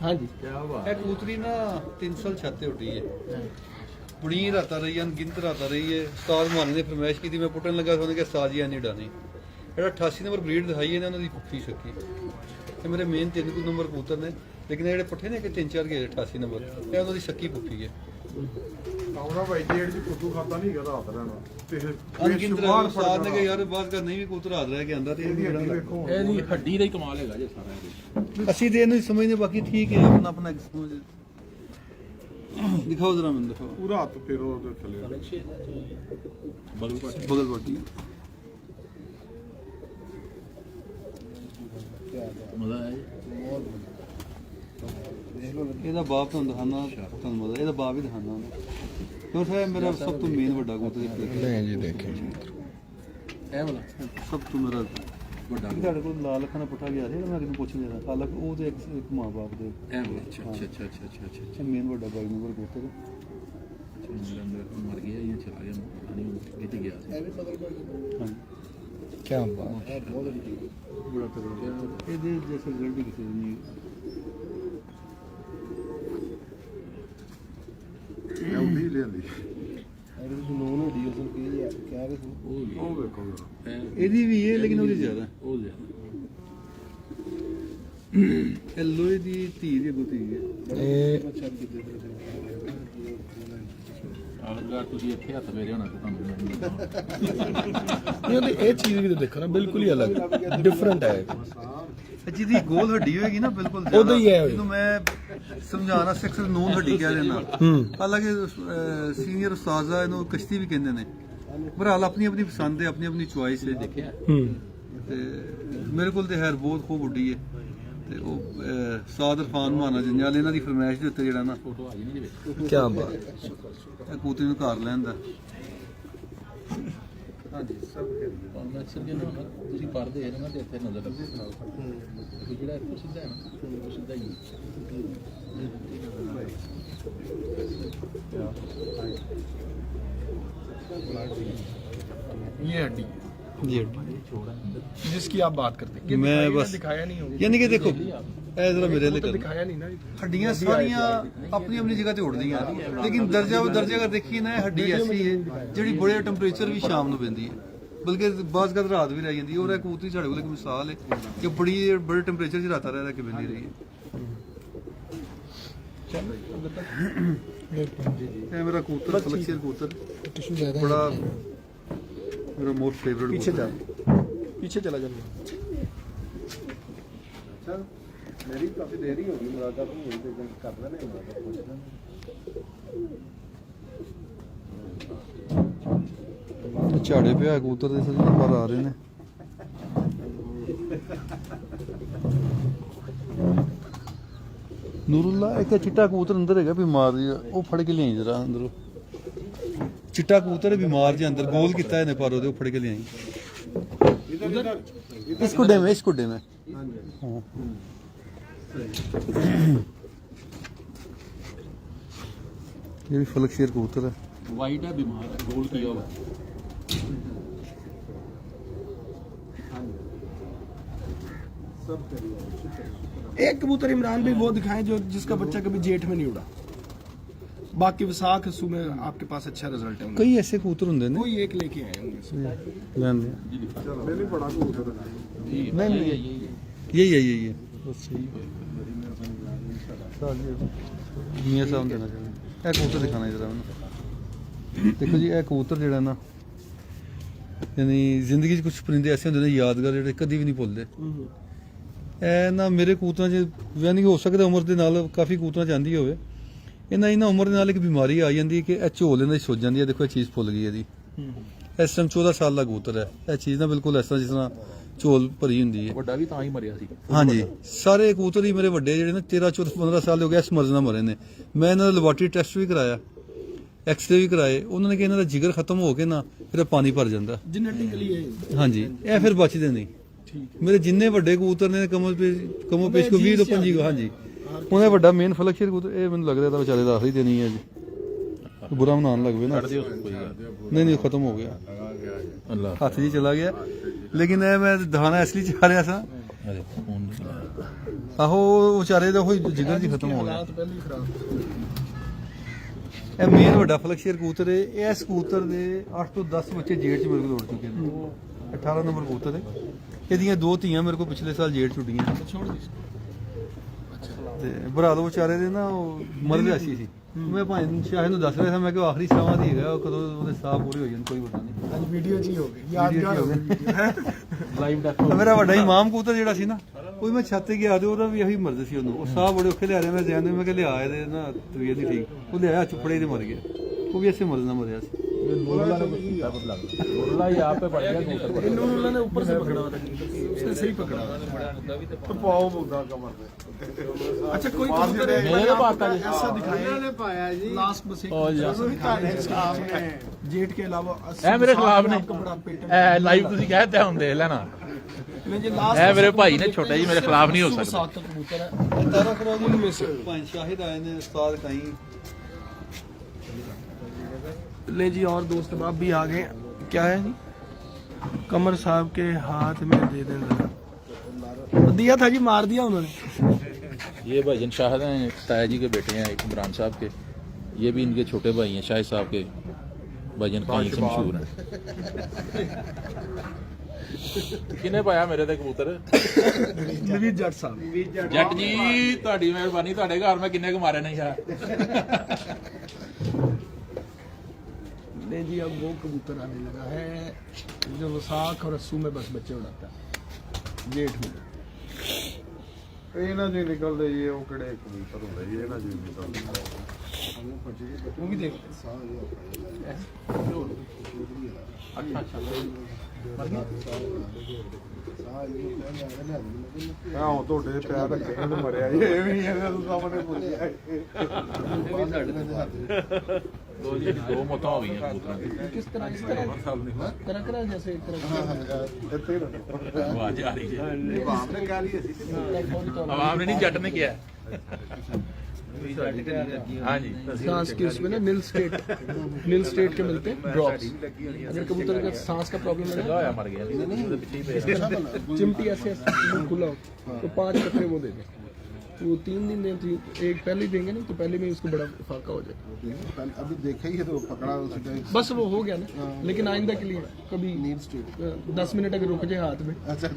हाँ जी, क्या बात ਇਹ ਕਬੂਤਰੀ ਨਾ 3 ਸਾਲ ਛੱਤੇ ਉੱਡੀ ਹੈ, ਬੜੀ ਰਾਤਾਂ ਰਹੀ ਹਨ, ਗਿਣਤ ਰਾਤਾਂ ਰਹੀ ਹੈ। ਉਸਤਾਦ ਮਾਨੇ ਨੇ ਫਰਮਾਇਸ਼ ਕੀਤੀ, ਮੈਂ ਪੁੱਟਣ ਲੱਗਾ ਸੋਨੇ ਕਿ ਉਸਤਾਦ ਜੀ ਨਹੀਂ ਡਾਣੀ। ਜਿਹੜਾ 88 ਨੰਬਰ ਬਰੀਡ ਦਿਖਾਈ ਹੈ ਨਾ, ਉਹਨਾਂ ਦੀ ਪੁੱਫੀ ਸੱਕੀ ਤੇ ਮੇਰੇ ਮੇਨ 3 ਨੰਬਰ ਕਬੂਤਰ ਨੇ, ਲੇਕਿਨ ਜਿਹੜੇ ਪੱਠੇ ਨੇ ਕਿ 3-4 ਗਏ 88 ਨੰਬਰ, ਇਹ ਉਹਨਾਂ ਦੀ ਸੱਕੀ ਪੁੱਫੀ ਹੈ। ਆਉਣਾ ਭਾਈ ਡੇਢ ਚ ਕੁੱਤੂ ਖਾਤਾ ਨਹੀਂ ਹੈਗਾ ਰਾਤ ਰਹਿਣਾ ਤੇ ਅਨਗਿਣਤ ਉਸਤਾਦ ਨੇ ਕਿ ਯਾਰ ਬਾਤ ਕਰ ਨਹੀਂ ਵੀ ਕਬੂਤਰ ਹਾਜ਼ਰ ਰਹਿ ਕੇ ਆਂਦਾ ਤੇ ਇਹਦੀ ਹੱਡੀ ਇਹ ਵੇਖੋ ਇਹਦੀ ਹੱਡੀ ਦਾ ਹੀ ਕਮਾਲ ਹੈਗਾ ਜੇ ਸਾਰਾ ਇਹਦੇ ਅਸੀਂ ਤੇ ਇਹਨੂੰ ਸਮਝਦੇ ਬਾਕੀ ਠੀਕ ਹੈ, ਆਪਣਾ ਆਪਣਾ ਸਮਝ दिखाओ जरा मैंने दिखाओ ਪੂਰਾ ਹੱਥ ਫੇਰੋ ਉਹਦੇ ਥੱਲੇ बगल पार्टी ਮਜ਼ਾ ਆਇਆ ਇਹਦਾ ਬਾਪ ਤੁਹਾਨੂੰ ਦਿਖਾਣਾ ਤੁਹਾਨੂੰ ਮਜ਼ਾ ਇਹਦਾ ਬਾਪ ਹੀ ਦਿਖਾਣਾ ਕਿਉਂਕਿ ਇਹ ਮੇਰਾ ਸਭ ਤੋਂ ਮੇਨ ਵੱਡਾ ਕਬੂਤਰ ਹੈ नहीं जी देखें जी ਇਹ ਵਾਲਾ ਸਭ ਤੋਂ ਮੇਰਾ ਵੱਡਾ ਤੁਹਾਡੇ ਕੋਲ ਲਾਲ ਅੱਖਾਂ ਦਾ ਪੁੱਠਾ ਗਿਆ ਸੀ ਮੈਂ ਕਿਹਨੂੰ ਪੁੱਛ ਲਿਆ ਹਾਲਾਂਕਿ ਉਹ ਤੇ ਇੱਕ ਮਾਂ-ਬਾਪ ਦੇ ਇਹ ਵਾਲਾ ਅੱਛਾ ਅੱਛਾ ਅੱਛਾ ਅੱਛਾ ਅੱਛਾ ਅੱਛਾ ਮੇਨ ਵੱਡਾ ਬਾਈ ਨੰਬਰ ਕਬੂਤਰ ਮਰ ਗਿਆ ਜਾਂ ਚਲਾ ਗਿਆ ਪਤਾ ਨਹੀਂ ਕਿੱਥੇ ਗਿਆ ਸੀ ਹਾਂਜੀ क्या बात ਬੜਾ ਤਗੜਾ ਇਹਦੇ ਜੈਸੇ ਗਲਤੀ ਕਿਸੇ ਦੀ ਨਹੀਂ ਇਹ ਉਹਦੀ ਲਿਆਂਦੀ ਉਹ ਵੇਖੋ ਇਹਦੀ ਵੀ ਹੈ ਲੇਕਿਨ ਉਹਦੀ ਜ਼ਿਆਦਾ ਉਹ ਜ਼ਿਆਦਾ ਇਹ ਲੋਹੇ ਦੀ ਧੀ ਦੀ ਗੁੱਤੀ ਹੈ ਅਗਰ ਤੁਸੀਂ ਇੱਥੇ ਹੱਥ ਫੇਰੇ ਹੋਣਾ ਤਾਂ ਤੁਹਾਨੂੰ ये चीज भी तो देखो ना बिल्कुल ही अलग डिफरेंट है ਜਿਹਦੀ ਗੋਲ ਹੱਡੀ ਹੋਏਗੀ ਨਾ ਬਿਲਕੁਲ ਉਹਦਾ ਹੀ ਹੈ ਉਹ। ਇਹਨੂੰ ਮੈਂ ਸਮਝਾਉਣਾ ਸਿਕਸ ਨੂਨ ਹੱਡੀ ਕਹਿ ਰਿਹਾ ਹਾਲਾਂਕਿ ਸੀਨੀਅਰ ਉਸਤਾਦ ਆ ਇਹਨੂੰ ਕਸ਼ਤੀ ਵੀ ਕਹਿੰਦੇ ਨੇ ਬਹਰਾਲ ਆਪਣੀ ਆਪਣੀ ਪਸੰਦ ਹੈ ਆਪਣੀ ਆਪਣੀ ਚੁਆਇਸ ਹੈ ਦੇਖਿਆ ਤੇ ਮੇਰੇ ਕੋਲ ਤੇ ਹੈਰ ਬਹੁਤ ਖੂਬ ਉੱਡੀ ਹੈ ਤੇ ਉਹ ਸਾਦ ਇਰਫਾਨ ਮਾਨਾ ਜੰਜਾਲ ਇਹਨਾਂ ਦੀ ਫਰਮਾਇਸ਼ ਦੇ ਉੱਤੇ ਜਿਹੜਾ ਨਾ ਫੋਟੋ ਆ ਗਈ ਨਹੀਂ ਵਿੱਚ क्या बात ਇਹ ਕਬੂਤਰ ਨੂੰ ਘਰ ਲੈਂਦਾ ਹਾਂਜੀ ਸਭ ਪਰ ਮੈਂ ਅਕਸਰ ਕਹਿੰਦਾ ਹੁੰਦਾ ਤੁਸੀਂ ਪੜ੍ਹਦੇ ਹੈ ਨਾ ਤੇ ਇੱਥੇ ਨਜ਼ਰ ਰੱਖੋ ਜਿਹੜਾ ਇੱਥੋਂ ਸਿੱਧਾ ਹੈ ਨਾ ਉਹ ਸਿੱਧਾ ਹੀ ये हड्डी ਜੀ जिसकी आप बात करते हैं ये मैं दिखाई ना, बस दिखाया नहीं होगा ਯਾਨੀ ਕਿ ਦੇਖੋ ਇਹ ਜ਼ਰਾ ਮੇਰੇ ਲਈ तो ਕਰ दिखाया नहीं ना ਹੱਡੀਆਂ ਸਾਰੀਆਂ ਆਪਣੀ ਆਪਣੀ ਜਗ੍ਹਾ ਤੇ ਉੱਡਦੀਆਂ ਲੇਕਿਨ ਦਰਜਾ ਬਦਰਜਾ ਅਗਰ ਦੇਖੀਏ ਨਾ ਇਹ ਹੱਡੀ ਐਸੀ ਹੈ ਜਿਹੜੀ ਬੜੇ ਟੈਂਪਰੇਚਰ ਵੀ ਸ਼ਾਮ ਨੂੰ ਪੈਂਦੀ ਹੈ ਬਲਕਿ ਬਾਜ਼ ਕਦ ਰਾਤ ਵੀ ਰਹਿ ਜਾਂਦੀ ਹੈ ਔਰ ਇਹ ਕਬੂਤਰੀ ਸਾਡੇ ਕੋਲ ਇੱਕ ਮਿਸਾਲ ਹੈ ਕਿ ਬੜੇ ਟੈਂਪਰੇਚਰ 'ਚ ਰਾਤਾਂ ਰਹਿ ਕੇ ਪੈਂਦੀ ਰਹੀ ਹੈ ਇਹ ਮੇਰਾ ਕਬੂਤਰ ਫਲਕਸੀਅਰ ਕਬੂਤਰ टिश्यू ज्यादा बड़ा मेरा मोस्ट फेवरेट पीछे जा पीछे चला जा ਮੇਰੀ ਕਾਫੀ ਦੇਰ ਹੀ ਹੋ ਗਈ ਮੁਲਾਕਾਤ ਨੂੰ ਹੋਈ ਤੇ ਕਰ ਲੈਣੇ ਮੁਲਾਕਾਤ ਪੁੱਛਦਾ ਝਾੜੇ ਪਿਆ ਕਬੂਤਰ ਦੇ ਸੱਜਣ ਬਾਹਰ ਆ ਰਹੇ ਨੇ ਨੂਰੁੱਲਾ ਇੱਕ ਚਿੱਟਾ ਕਬੂਤਰ ਅੰਦਰ ਹੈਗਾ ਬਿਮਾਰ ਜਿਹਾ ਉਹ ਫੜ ਕੇ ਲਿਆਈ ਜਰਾ ਅੰਦਰੋਂ ਚਿੱਟਾ ਕਬੂਤਰ ਹੈ ਬਿਮਾਰ ਜਿਹਾ ਅੰਦਰ ਗੋਲ ਕੀਤਾ ਇਹਨੇ ਪਰ ਉਹਦੇ ਉਹ ਫੜ ਕੇ ਲਿਆਈ ਇਸ ਕੁੱਡੇ में हाँ ये भी फलकशीर कबूतर है ਵਾਈਟ ਹੈ ਬਿਮਾਰ ਹੈ ਗੋਲ ਕੀਆ ਹੋਇਆ एक कबूतर इमरान भाई वो दिखाएं जो जिसका बच्चा कभी जेठ में नहीं उड़ा बाकी विसाख हसू में आपके पास अच्छा रिजल्ट है कई ऐसे कबूतर होंगे ने कोई एक लेके आए होंगे लेंदे ਮੈਨੂੰ ਬੜਾ ਕਬੂਤਰ ਹੈ यही है बस सही मियां साहब देना चाहिए ਇਹ ਕਬੂਤਰ ਦਿਖਾਣਾ ਜਰਾ ਮੈਨੂੰ ਦੇਖੋ ਜੀ ਇਹ ਕਬੂਤਰ ਜਿਹੜਾ ਨਾ ਯਾਨੀ ਜ਼ਿੰਦਗੀ 'ਚ ਕੁਝ ਪਰਿੰਦੇ ਐਸੇ ਹੁੰਦੇ ਨੇ ਯਾਦਗਾਰ ਜਿਹੜੇ ਕਦੀ ਵੀ ਨਹੀਂ ਭੁੱਲਦੇ ਇਹ ਨਾ ਮੇਰੇ ਕਬੂਤਰਾਂ 'ਚ ਯਾਨੀ ਹੋ ਸਕਦਾ ਉਮਰ ਦੇ ਨਾਲ ਕਾਫੀ ਕਬੂਤਰਾਂ 'ਚ ਆਂਦੀ ਹੋਵੇ ਇਹਨਾਂ ਉਮਰ ਦੇ ਨਾਲ ਇੱਕ ਬਿਮਾਰੀ ਆ ਜਾਂਦੀ ਕਿ ਇਹ ਝੋਲ ਇਹਨਾਂ ਦੀ ਸੁੱਜ ਜਾਂਦੀ ਹੈ ਦੇਖੋ ਇਹ ਚੀਜ਼ ਭੁੱਲ ਗਈ ਇਹਦੀ ਇਸ ਟਾਈਮ 14 ਸਾਲ ਦਾ ਕਬੂਤਰ ਹੈ ਇਹ ਚੀਜ਼ ਨਾ ਬਿਲਕੁਲ ਇਸ ਤਰ੍ਹਾਂ ਜਿਸ ਤਰ੍ਹਾਂ ਝੋਲ ਭਰੀ ਹੁੰਦੀ ਹੈ ਵੱਡਾ ਵੀ ਤਾਂ ਹੀ ਮਰਿਆ ਸੀ ਹਾਂਜੀ ਸਾਰੇ ਕਬੂਤਰ ਹੀ ਮੇਰੇ ਵੱਡੇ ਜਿਹੜੇ ਨੇ 13 14 15 ਸਾਲ ਹੋ ਗਏ ਇਸ ਮਰਜ਼ ਨਾਲ ਮਰੇ ਨੇ ਮੈਂ ਇਹਨਾਂ ਦਾ ਲੈਬੋਰਟਰੀ ਟੈਸਟ ਵੀ ਕਰਾਇਆ ਐਕਸਰੇ ਵੀ ਕਰਾਏ ਉਹਨਾਂ ਨੇ ਕਿ ਇਹਨਾਂ ਦਾ ਜਿਗਰ ਖਤਮ ਹੋ ਕੇ ਨਾ ਫਿਰ ਪਾਣੀ ਭਰ ਜਾਂਦਾ जेनेटिकली है ਹਾਂਜੀ ਇਹ ਫਿਰ ਬਚਦੇ ਨਹੀਂ ਮੇਰੇ ਜਿੰਨੇ ਵੱਡੇ ਕਬੂਤਰ ਨੇ ਕਮੋ ਪੇਸ਼ ਕੋ 20 ਤੋਂ 25 ਕੋ ਹਾਂਜੀ ਉਹਨੇ ਵੱਡਾ ਮੇਨ ਫਲਕਸ਼ੀਰ ਕਬੂਤਰ ਇਹ ਮੈਨੂੰ ਲੱਗਦਾ ਤਾਂ ਵਿਚਾਰੇ ਦਾ ਆਖਰੀ ਦਿਨ ਹੀ ਹੈ ਜੀ ਬੁਰਾ ਮਨਾਉਣ ਲੱਗ ਪਏ ਨਾ ਕੱਢ ਦਿਓ ਕੋਈ ਗੱਲ ਨਹੀਂ ਖਤਮ ਹੋ ਗਿਆ ਅੱਲਾ ਹੱਥ ਜੀ ਚਲਾ ਗਿਆ ਲੇਕਿਨ ਇਹ ਮੈਂ ਦਿਖਾਣਾ ਇਸ ਲਈ ਚਾਹ ਰਿਹਾ ਸਾਂ ਅਰੇ ਫੋਨ ਆਹੋ ਵਿਚਾਰੇ ਦਾ ਉਹੀ ਜਿਗਰ ਜੀ ਖਤਮ ਹੋ ਗਿਆ हालात पहले ही खराब ਇਹ ਮੇਨ ਵੱਡਾ ਫਲਕਸ਼ੀਰ ਕਬੂਤਰ ਹੈ ਇਹ ਇਸ ਕਬੂਤਰ ਦੇ 8 ਤੋਂ 10 ਬੱਚੇ ਜੇੜ 'ਚ ਮੇਰੇ ਕੋਲ ਉੱਡ ਚੁੱਕੇ ਨੇ 18 ਨੰਬਰ ਕਬੂਤਰ ਹੈ ਇਹਦੀਆਂ ਦੋ ਧੀਆਂ ਮੇਰੇ ਕੋਲ ਪਿਛਲੇ ਸਾਲ ਜੇੜ ਛੁੱਟੀਆਂ छोड़ दी ਤੇ ਭਰਾ ਦੋ ਵਿਚਾਰੇ ਦੇ ਨਾ ਉਹ ਮਰ ਗਿਆ ਸੀ ਮੈਂ ਭਾਈ ਸ਼ਾਹਿਦ ਨੂੰ ਦੱਸ ਰਿਹਾ ਸੀ ਮੈਂ ਕਿ ਆਖਰੀ ਸਾਹਾਂ ਦੀ ਹੈਗਾ ਉਹ ਕਦੋਂ ਉਹਦੇ ਸਾਹ ਪੂਰੇ ਹੋ ਜਾਣ ਕੋਈ ਪਤਾ ਨਹੀਂ आज वीडियो जी हो गई यादगार हो गई ਲਾਈਵ ਡੈਥ ਮੇਰਾ ਵੱਡਾ ਇਮਾਮ ਕਬੂਤਰ ਜਿਹੜਾ ਸੀ ਨਾ ਉਹ ਮੈਂ ਛੱਤ ਤੇ ਗਿਆ ਤੇ ਉਹਦਾ ਵੀ ਇਹੀ ਮਰਦ ਸੀ ਉਹਨੂੰ, ਉਹ ਸਾਹ ਬੜੇ ਔਖੇ ਲਿਆ ਰਹੇ, ਮੈਂ ਜੈਨ ਨੂੰ ਮੈਂ ਕਿਹਾ ਲਿਆ ਇਹਦੇ ਨਾ ਤਬੀਅਤ ਨਹੀਂ ਠੀਕ, ਉਹ ਲਿਆਇਆ ਚੁੱਪੜੇ ਤੇ ਮਰ ਗਿਆ, ਉਹ ਵੀ ਐਸੇ ਮਰਦ ਨਾਲ ਮਰਿਆ ਸੀ। नूरुल्लाह यहाँ पे पड़ गया कबूतर पड़ गया। नूरुल्लाह ने ऊपर से पकड़ा हुआ था, उसने सही पकड़ा हुआ था। ਪਾਓ ਮੁੱਦਾ ਕਮਰ ਤੇ अच्छा कोई कबूतर मेरे पास था जी। ऐसा दिखाया ਨੇ ਪਾਇਆ ਜੀ लास्ट बस एक और जा। आपने जेट के अलावा ए मेरे खिलाफ ने आपका बड़ा पेटेंट ए लाइव ਤੁਸੀਂ कहते हो देख लेना मैं जी लास्ट ए मेरे भाई ने छोटा जी मेरे खिलाफ नहीं हो सकता। 7 कबूतर है ਤਾਰਾ ਖਰਾਬ ਉਨमें से ਪੰਜ ਸ਼ਾਹਿਦ ਆਏ ਨੇ ਉਸਤਾਦ ਕहीं ले जी और दोस्त अब भी आ गए। क्या है जी कमर साहब के हाथ में दे दें जरा, दिया था जी, मार दिया उन्होंने। ये भाईजान शाहिद हैं, ताया जी के बेटे हैं, एक इमरान साहब के, ये भी इनके छोटे भाई हैं शाहिद साहब के, भाईजान कहीं से मशहूर हैं। किने पाया मेरे ते कबूतर नवीद जट साहब जट जी ਤੁਹਾਡੀ ਮਿਹਰਬਾਨੀ, ਤੁਹਾਡੇ ਘਰ ਮੈਂ ਕਿੰਨੇ ਕੁ ਮਾਰੇ ਨਹੀਂ ਆ। ले जी अब वो कबूतर आने लगा है जो वसाख और अस्सू में बस बच्चे उड़ाता है, जेठ में। ਇਹਨਾਂ ਜੀ ਨਿਕਲਦੇ ਜੀ, ਉਹ ਕਿਹੜੇ ਕਬੂਤਰ ਹੁੰਦੇ ਜੀ, ਇਹਨਾਂ ਜੀ ਨਿਕਲਦੇ वो भी देख ਆਹ ਤੁਹਾਡੇ ਪੈਰ ਰੱਖੇ ਨੇ ਮਰਿਆ ਜੀ, ਇਹ ਵੀ ਇਹਨਾਂ ਦੇ ਸਾਹਮਣੇ ਪੁੱਛਿਆ दो जी दो मौतां हो गई हैं कबूतरों की। किस तरह तरह जैसे एक तरह ਇੱਥੇ ਹੀ ਰੱਖੋ। आवाज आ रही है, ਬਾਪ ਨੇ ਕਹਿ ਲਈ ਅਸੀਂ आवाम ने नहीं जट ने किया। हाँ जी सांस के उसमें ना नील स्टेट के मिलते हैं ड्रॉप्स। अगर कबूतर का सांस का प्रॉब्लम है लगा होया मर गया पीछे ही पे। चिमटी ऐसे मुंह खुला हो तो 5 कतरे वो दे दें, वो 3 दिन दें, एक पहले ही देंगे ना तो पहले में ही उसको बड़ा फाका हो जाएगा। अभी देखा ही है तो पकड़ा उसका बस वो हो गया ना, लेकिन आइंदा के लिए कभी 10 मिनट अगर रुक जाए हाथ में, अच्छा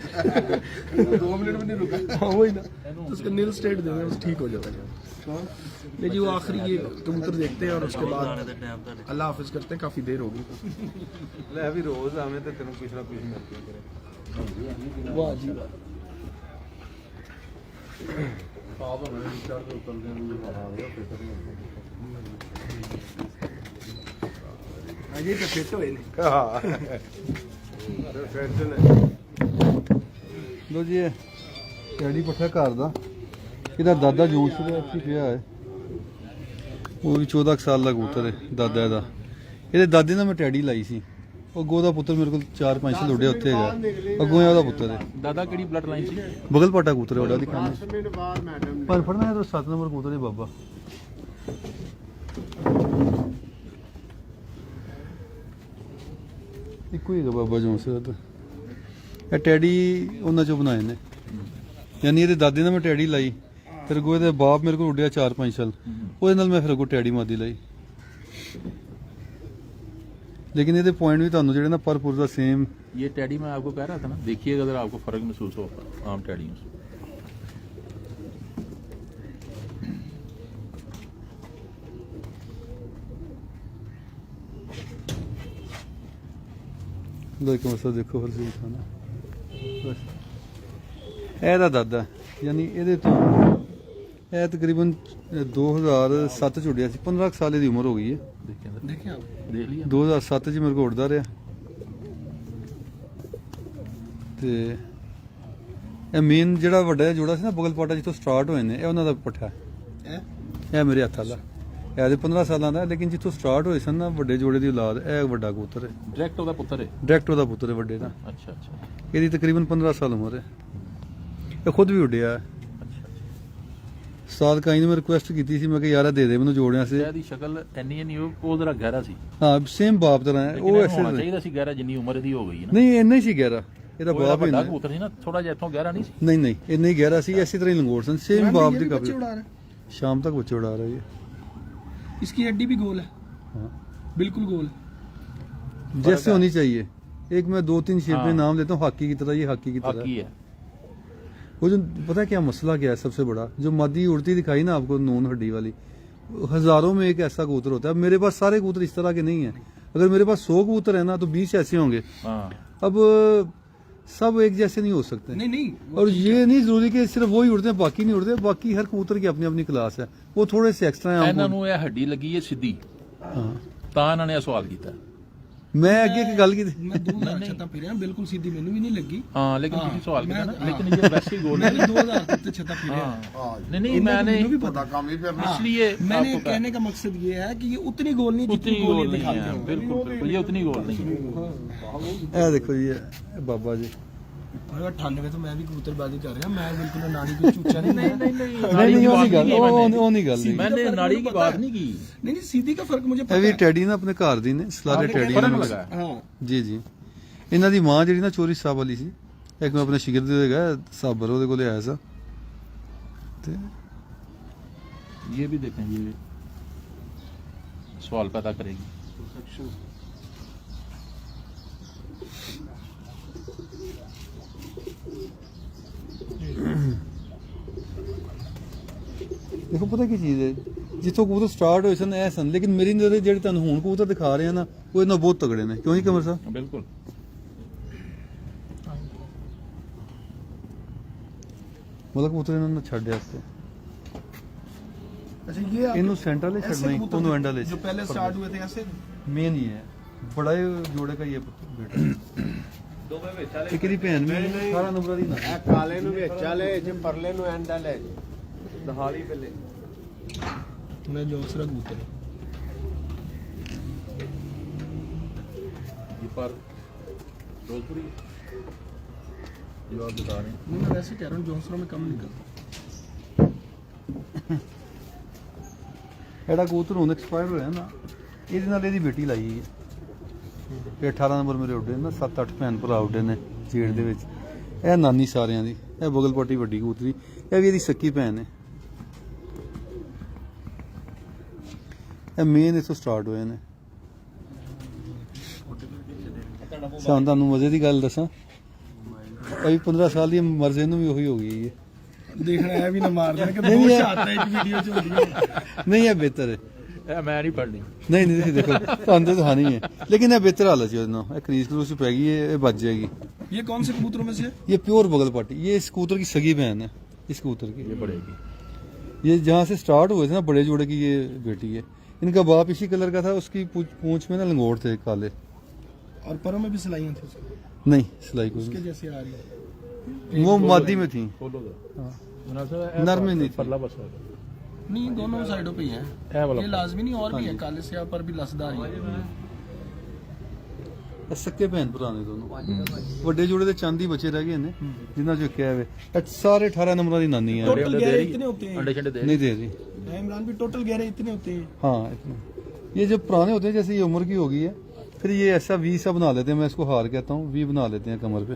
2 मिनट भी नहीं रुका। हाँ वही ना, तो उसका नील स्टेट दे दें, ठीक हो जाएगा। नहीं जी वो आखिरी ये कबूतर देखते हैं और उसके बाद अल्लाह हाफिज करते हैं, काफ़ी देर होगी। ਲੈ ਵੀ ਰੋਜ਼ ਆਵੇਂ ਤੇ ਤੈਨੂੰ ਕੁਛ ਨਾ ਕੁਛ ਮਿਲਦਾ ਕਰੇ। वाह जी वाह। ਸਾਹ ਹੋਣਾ ਚੜ ਕੇ ਉਤਰਦੇ ਨੂੰ ਆ ਗਿਆ ਫਿਕਰ ਨਹੀਂ अजय तो फिट हुए ने। ਹਾਂ ਫਿੱਟ ਨੇ। ਲੋ ਜੀ ਇਹ ਟੈਡੀ ਪੱਠਾ ਘਰ ਦਾ, ਇਹਦਾ ਦਾਦਾ ਜੋਸ਼ ਦਾ ਇੱਥੇ ਪਿਆ ਹੈ, ਉਹ ਵੀ 14 ਕੁ ਸਾਲ ਦਾ ਕਬੂਤਰ ਹੈ ਦਾਦਾ ਇਹਦਾ। ਇਹਦੇ ਦਾਦੇ ਨਾਲ ਮੈਂ ਟੈਡੀ ਲਾਈ ਸੀ, ਅੱਗੋਂ ਉਹਦਾ ਪੁੱਤਰ ਮੇਰੇ ਕੋਲ 4-5 ਸਾਲ ਉੱਡਿਆ ਉੱਥੇ ਹੈਗਾ, ਅੱਗੋਂ ਉਹਦਾ ਪੁੱਤਰ ਹੈ। दादा केड़ी ब्लड लाइन सी? ਬਗਲ ਪਾਟਾ ਕਬੂਤਰ ਹੈ ਉਹਦਾ ਦਿਖਾਣਾ, ਮਿੰਟ ਬਾਅਦ ਮੈਡਮ ਪਰ ਫੜਨਾ ਹੈ ਤਾਂ 7 ਨੰਬਰ ਕਬੂਤਰ ਹੈ ਬਾਬਾ। ਇੱਕੋ ਹੀ ਹੈਗਾ ਬਾਬਾ ਜੋਂਸ ਦਾ ਤਾਂ। ਇਹ ਟੈਡੀ ਉਹਨਾਂ ਚੋਂ ਬਣਾਏ ਨੇ, ਯਾਨੀ ਇਹਦੇ ਦਾਦੇ ਨਾਲ ਮੈਂ ਟੈਡੀ ਲਾਈ, ਫਿਰ ਅੱਗੋਂ ਇਹਦੇ ਬਾਪ ਮੇਰੇ ਕੋਲ ਉੱਡਿਆ 4-5 ਸਾਲ, ਉਹਦੇ ਨਾਲ ਮੈਂ ਫਿਰ ਅੱਗੋਂ ਟੈਡੀ ਮਾਦੀ ਲਾਈ। लेकिन ये पॉइंट भी ਤੁਹਾਨੂੰ ਜਿਹੜੇ ਨਾ ਪਰ ਪੁਰ ਦਾ सेम। ये टैडी मैं आपको कह रहा था ना, देखिएगा अगर आपको फर्क महसूस हो आम टैडियों से। देखो मसा देखो हर चीज खाना बस ਇਹਦਾ ਦਾਦਾ, ਯਾਨੀ ਇਹਦੇ ਤੋਂ ਇਹ ਤਕਰੀਬਨ 2007 ਚ ਉੱਡਿਆ ਸੀ, 15 ਸਾਲ ਦੀ ਉਮਰ ਹੋ ਗਈ ਹੈ। देखें आप, देख लिया 2007 ਚ ਮੇਰੇ ਕੋਲ ਉੱਡਦਾ ਰਿਹਾ ਤੇ ਇਹ ਮੇਨ ਜਿਹੜਾ ਵੱਡਾ ਜੋੜਾ ਸੀ ਨਾ ਬਗਲ ਪਾਟਾ ਜਿੱਥੋਂ ਸਟਾਰਟ ਹੋਏ ਨੇ, ਇਹ ਉਹਨਾਂ ਦਾ ਪੱਠਾ ਹੈ। ਇਹ ਮੇਰੇ ਹੱਥ ਵਾਲਾ ਇਹ ਦੇ 15 ਸਾਲਾਂ ਦਾ, ਲੇਕਿਨ ਜਿੱਥੋਂ ਸਟਾਰਟ ਹੋਏ ਸਨ ਨਾ ਵੱਡੇ ਜੋੜੇ ਦੀ ਔਲਾਦ, ਇਹ ਵੱਡਾ ਕਬੂਤਰ ਹੈ, डायरेक्ट ਉਹਦਾ ਪੁੱਤਰ ਹੈ। ਡਾਇਰੈਕਟ ਉਹਦਾ ਪੁੱਤਰ ਹੈ ਵੱਡੇ ਦਾ। अच्छा अच्छा ਇਹਦੀ ਤਕਰੀਬਨ 15 ਸਾਲ ਉਮਰ ਹੈ, ਇਹ ਖੁਦ ਵੀ ਉੱਡਿਆ ਹੈ। ਸਾਲ ਕਾਈ ਨੇ ਮੈਂ ਰਿਕੁਐਸਟ ਕੀਤੀ ਸੀ, ਮੈਂ ਕਿ ਯਾਰ ਦੇ ਦੇ ਮੈਨੂੰ ਜੋੜਿਆਂ ਸੀ। ਇਹਦੀ ਸ਼ਕਲ ਇੰਨੀ ਨਹੀਂ ਉਹ ਜ਼ਰਾ ਗਹਿਰਾ ਸੀ, ਹਾਂ ਸੇਮ ਬਾਪ ਤਰ੍ਹਾਂ ਹੈ ਉਹ, ਐਸੇ ਹੋਣਾ ਚਾਹੀਦਾ ਸੀ ਗਹਿਰਾ ਜਿੰਨੀ ਉਮਰ ਦੀ ਹੋ ਗਈ ਨਾ। ਨਹੀਂ ਇੰਨਾ ਹੀ ਸੀ ਗਹਿਰਾ, ਇਹਦਾ ਬਾਪ ਹੀ ਵੱਡਾ ਨਹੀਂ ਕਬੂਤਰ ਸੀ ਨਾ, ਥੋੜਾ ਜਿਹਾ ਇੱਥੋਂ ਗਹਿਰਾ ਨਹੀਂ ਸੀ। ਨਹੀਂ ਇੰਨਾ ਹੀ ਗਹਿਰਾ ਸੀ, ਐਸੀ ਤਰ੍ਹਾਂ ਹੀ ਲੰਗੋਟ ਸਨ, ਸੇਮ ਬਾਪ ਦੀ बच्चे ਕਾਪੀ। उड़ा रहे शाम तक बच्चे उड़ा रहे हैं। हैं। इसकी हड्डी भी गोल है, हाँ। बिल्कुल गोल है। जैसे होनी चाहिए। एक मैं 2-3 शेप में नाम लेता हूँ, हाकी की तरह, ये हाकी की तरह हाकी है। वो जो पता है क्या मसला क्या है सबसे बड़ा, जो मादी उड़ती दिखाई ना आपको नून हड्डी वाली, हजारों में एक ऐसा कबूतर होता है। अब मेरे पास सारे कबूतर इस तरह के नहीं है, अगर मेरे पास 100 कबूतर है ना तो 20 ऐसे होंगे। हाँ अब सब एक जैसे नहीं हो सकते। नहीं नहीं और ये नहीं जरूरी कि सिर्फ वो ही उड़ते हैं बाकी नहीं उड़ते, बाकी हर कबूतर की अपनी अपनी क्लास है, वो थोड़े से एक्स्ट्रा हैं ਇਹਨਾਂ आपको। ਨੂੰ ਇਹ ਹੱਡੀ ਲੱਗੀ ਹੈ ਸਿੱਧੀ, हाँ ਤਾਂ ਇਹਨਾਂ ਨੇ ਇਹ ਸਵਾਲ ਕੀਤਾ। मैं अगे की गल की थी। मैं 2000 छत्ता फिर बिल्कुल सीधी मैंने भी नहीं लगी। हाँ लेकिन हाँ, ਤੁਸੀਂ ਸਵਾਲ ਕੀਤਾ ਨਾ, मैं- लेकिन ये वैसे ही गोल मैं भी 2000 तक तो छत्ता फिर हाँ नहीं मैंने भी पता काम ही फिर इसलिए मैंने आपको कहने का मकसद ये है कि ये उतनी गोल नहीं उतनी जितनी गोल ये नहीं दिखाते है, हो। बिल्कुल बिल्कुल ये उतनी गोल नहीं है। ए देखो जी ये बाबा जी, और 98 तो मैं भी कबूतरबाजी कर रहा, मैं बिल्कुल नाड़ी को चूचा नहीं नहीं नहीं नहीं नहीं नहीं वो नहीं गल, वो नहीं गल नहीं। मैंने नाड़ी की बात नहीं की, नहीं सीधी का फर्क मुझे ਇਹ पता ਵੀ है। ਟੈਡੀ ਨਾ ਆਪਣੇ ਘਰ ਦੀ ਨੇ, ਸਲਾਰੇ ਟੈਡੀ फर्क ਨੇ। लगा है। हाँ ਜੀ ਜੀ ਇਹਨਾਂ ਦੀ ਮਾਂ ਜਿਹੜੀ ਨਾ ਚੋਰੀ ਸਾਹਿਬ ਵਾਲੀ ਸੀ, ਇੱਕ ਮੈਂ ਆਪਣੇ ਸ਼ਿਗਰਦ ਦੇ ਹੈਗਾ ਸਾਬਰ ਉਹਦੇ ਕੋਲੇ ਆਇਆ ਸਾਂ ਤੇ ये भी देखें, ये सवाल पैदा करेगी। ਦੇਖੋ ਪਤਾ ਕੀ ਚੀਜ਼ ਹੈ, ਜਿੱਥੋਂ ਕਬੂਤਰ ਸਟਾਰਟ ਹੋਏ ਸਨ ਐ ਸਨ, ਲੇਕਿਨ ਮੇਰੀ ਨਜ਼ਰ ਜਿਹੜੇ ਤੁਹਾਨੂੰ ਹੁਣ ਕਬੂਤਰ ਦਿਖਾ ਰਹੇ ਆ ਨਾ, ਉਹ ਇਹਨਾਂ ਬਹੁਤ ਤਗੜੇ ਨੇ, ਕਿਉਂ ਜੀ ਕਮਰ ਸਾਹਿਬ? बिल्कुल ਮਤਲਬ ਕਬੂਤਰ ਇਹਨਾਂ ਨੂੰ ਛੱਡਿਆ ਤੇ अच्छा ये आप- ਇਹਨੂੰ ਸੈਂਟਰ ਵਾਲੇ ऐसे ਛੱਡਣਾ ਹੀ, कबूतर ਉਹਨੂੰ ਐਂਡ ਵਾਲੇ जो पहले स्टार्ट हुए थे ऐसे ਮੇਨ ਹੀ ਹੈ ਬੜਾ ਜੋੜੇ का ये बेटा ਇੱਕ ਦੀ ਭੈਣ ਵੀ 18 ਨੰਬਰ ਦੀ ਨਾ ਇਹ ਕਾਲੇ ਨੂੰ ਵਿੱਚ ਵਾਲੇ ਜੇ ਪਰਲੇ ਨੂੰ ਐਂਡ ਵਾਲੇ ਦਹਾਲੀ ਪਹਿਲੇ मैं दूसरा कबूतर ये पर जोधपुरी जो आप बता रहे हैं। नहीं मैं वैसे कह रहा हूँ जोसरों में कम निकलता। ਜਿਹੜਾ ਕਬੂਤਰ ਹੁਣ ਐਕਸਪਾਇਰ ਹੋਇਆ ਨਾ, ਇਹਦੇ ਨਾਲ ਇਹਦੀ ਬੇਟੀ ਲਾਈ ਹੈ। ਇਹ 18 ਨੰਬਰ ਮੇਰੇ ਉੱਡੇ ਨੇ ਨਾ, 7-8 ਭੈਣ ਭਰਾ ਉੱਡੇ ਨੇ ਜੇੜ ਦੇ ਵਿੱਚ। ਇਹ ਨਾਨੀ ਸਾਰਿਆਂ ਦੀ, ਇਹ ਬਗਲਪਾਟੀ ਵੱਡੀ ਕਬੂਤਰੀ, ਇਹ ਵੀ ਇਹਦੀ ਸੱਕੀ ਭੈਣ ਹੈ। ਇਹ ਮੇਨ ਇੱਥੋਂ ਸਟਾਰਟ ਹੋਏ ਨੇ। ਸਾਨੂੰ ਤੁਹਾਨੂੰ ਮਜ਼ੇ ਦੀ ਗੱਲ ਦੱਸਾਂ, ਅਭੀ 15 ਸਾਲ ਦੀ ਮਰਜ਼ੇ ਨੂੰ ਵੀ ਉਹੀ ਹੋ ਗਈ ਹੈ। देखना है भी ना मार देना कि नहीं, दो ये- शॉट है एक वीडियो चल रही है। ਨਹੀਂ ਇਹ ਬਿਹਤਰ ਹੈ। मैं नहीं पढ़नी। ਨਹੀਂ ਨਹੀਂ ਤੁਸੀਂ ਦੇਖੋ ਤੁਹਾਨੂੰ ਤਾਂ ਦਿਖਾਣੀ ਹੈ, ਲੇਕਿਨ ਇਹ ਬਿਹਤਰ ਹਾਲਤ ਚ ਉਹਦੇ ਨਾਲ, ਇਹ ਕਰੀਜ਼ ਕਰੂਸ ਪੈ ਗਈ ਹੈ, ਇਹ ਬਚ ਜਾਏਗੀ। ये कौन से कबूतरों में से है? ये प्योर बगल पार्टी, ये इस कबूतर की सगी बहन है, इस कबूतर की। ये बढ़ेगी। ये जहाँ से स्टार्ट हुए थे ना बड़े जोड़े की ये बेटी है। इनका बाप इसी कलर का था, उसकी पूंछ में ना लंगोट थे काले। और परों में भी सिलाइयां थी उसके नहीं सिलाई को उसके जैसे आ रही है। वो मादी में थी। खोलो दो। हाँ। मुनासिब नर में नहीं थी। परला बस होगा। नहीं दोनों साइडों पे ही है, ये वाला ये लाजमी नहीं और भी है, हाँ जी। काले से पर भी लसदार ही है। ਇਹ ਸੱਕੇ ਭੈਣ ਭਰਾ ਨੇ ਦੋਨੋਂ। ਵੱਡੇ ਜੋੜੇ ਦੇ ਚੰਦ ਹੀ ਬੱਚੇ ਰਹਿ ਗਏ ਨੇ, ਜਿਨ੍ਹਾਂ ਚੋਂ ਕਿਹਾ ਵੇ ਇਹ ਸਾਰੇ 18 नंबर ਦੀ ਨਾਨੀ ਹੈ। टोटल अंडे दे गहरे रही है? इतने होते हैं अंडे शंडे दे नहीं दे रही। इमरान भी टोटल गहरे इतने होते हैं। हाँ इतना। ये जब पुराने होते हैं, जैसे ये उम्र की हो गई है, फिर ये ऐसा वी सा बना लेते हैं, मैं इसको हार कहता हूँ, वी बना लेते हैं कमर पे।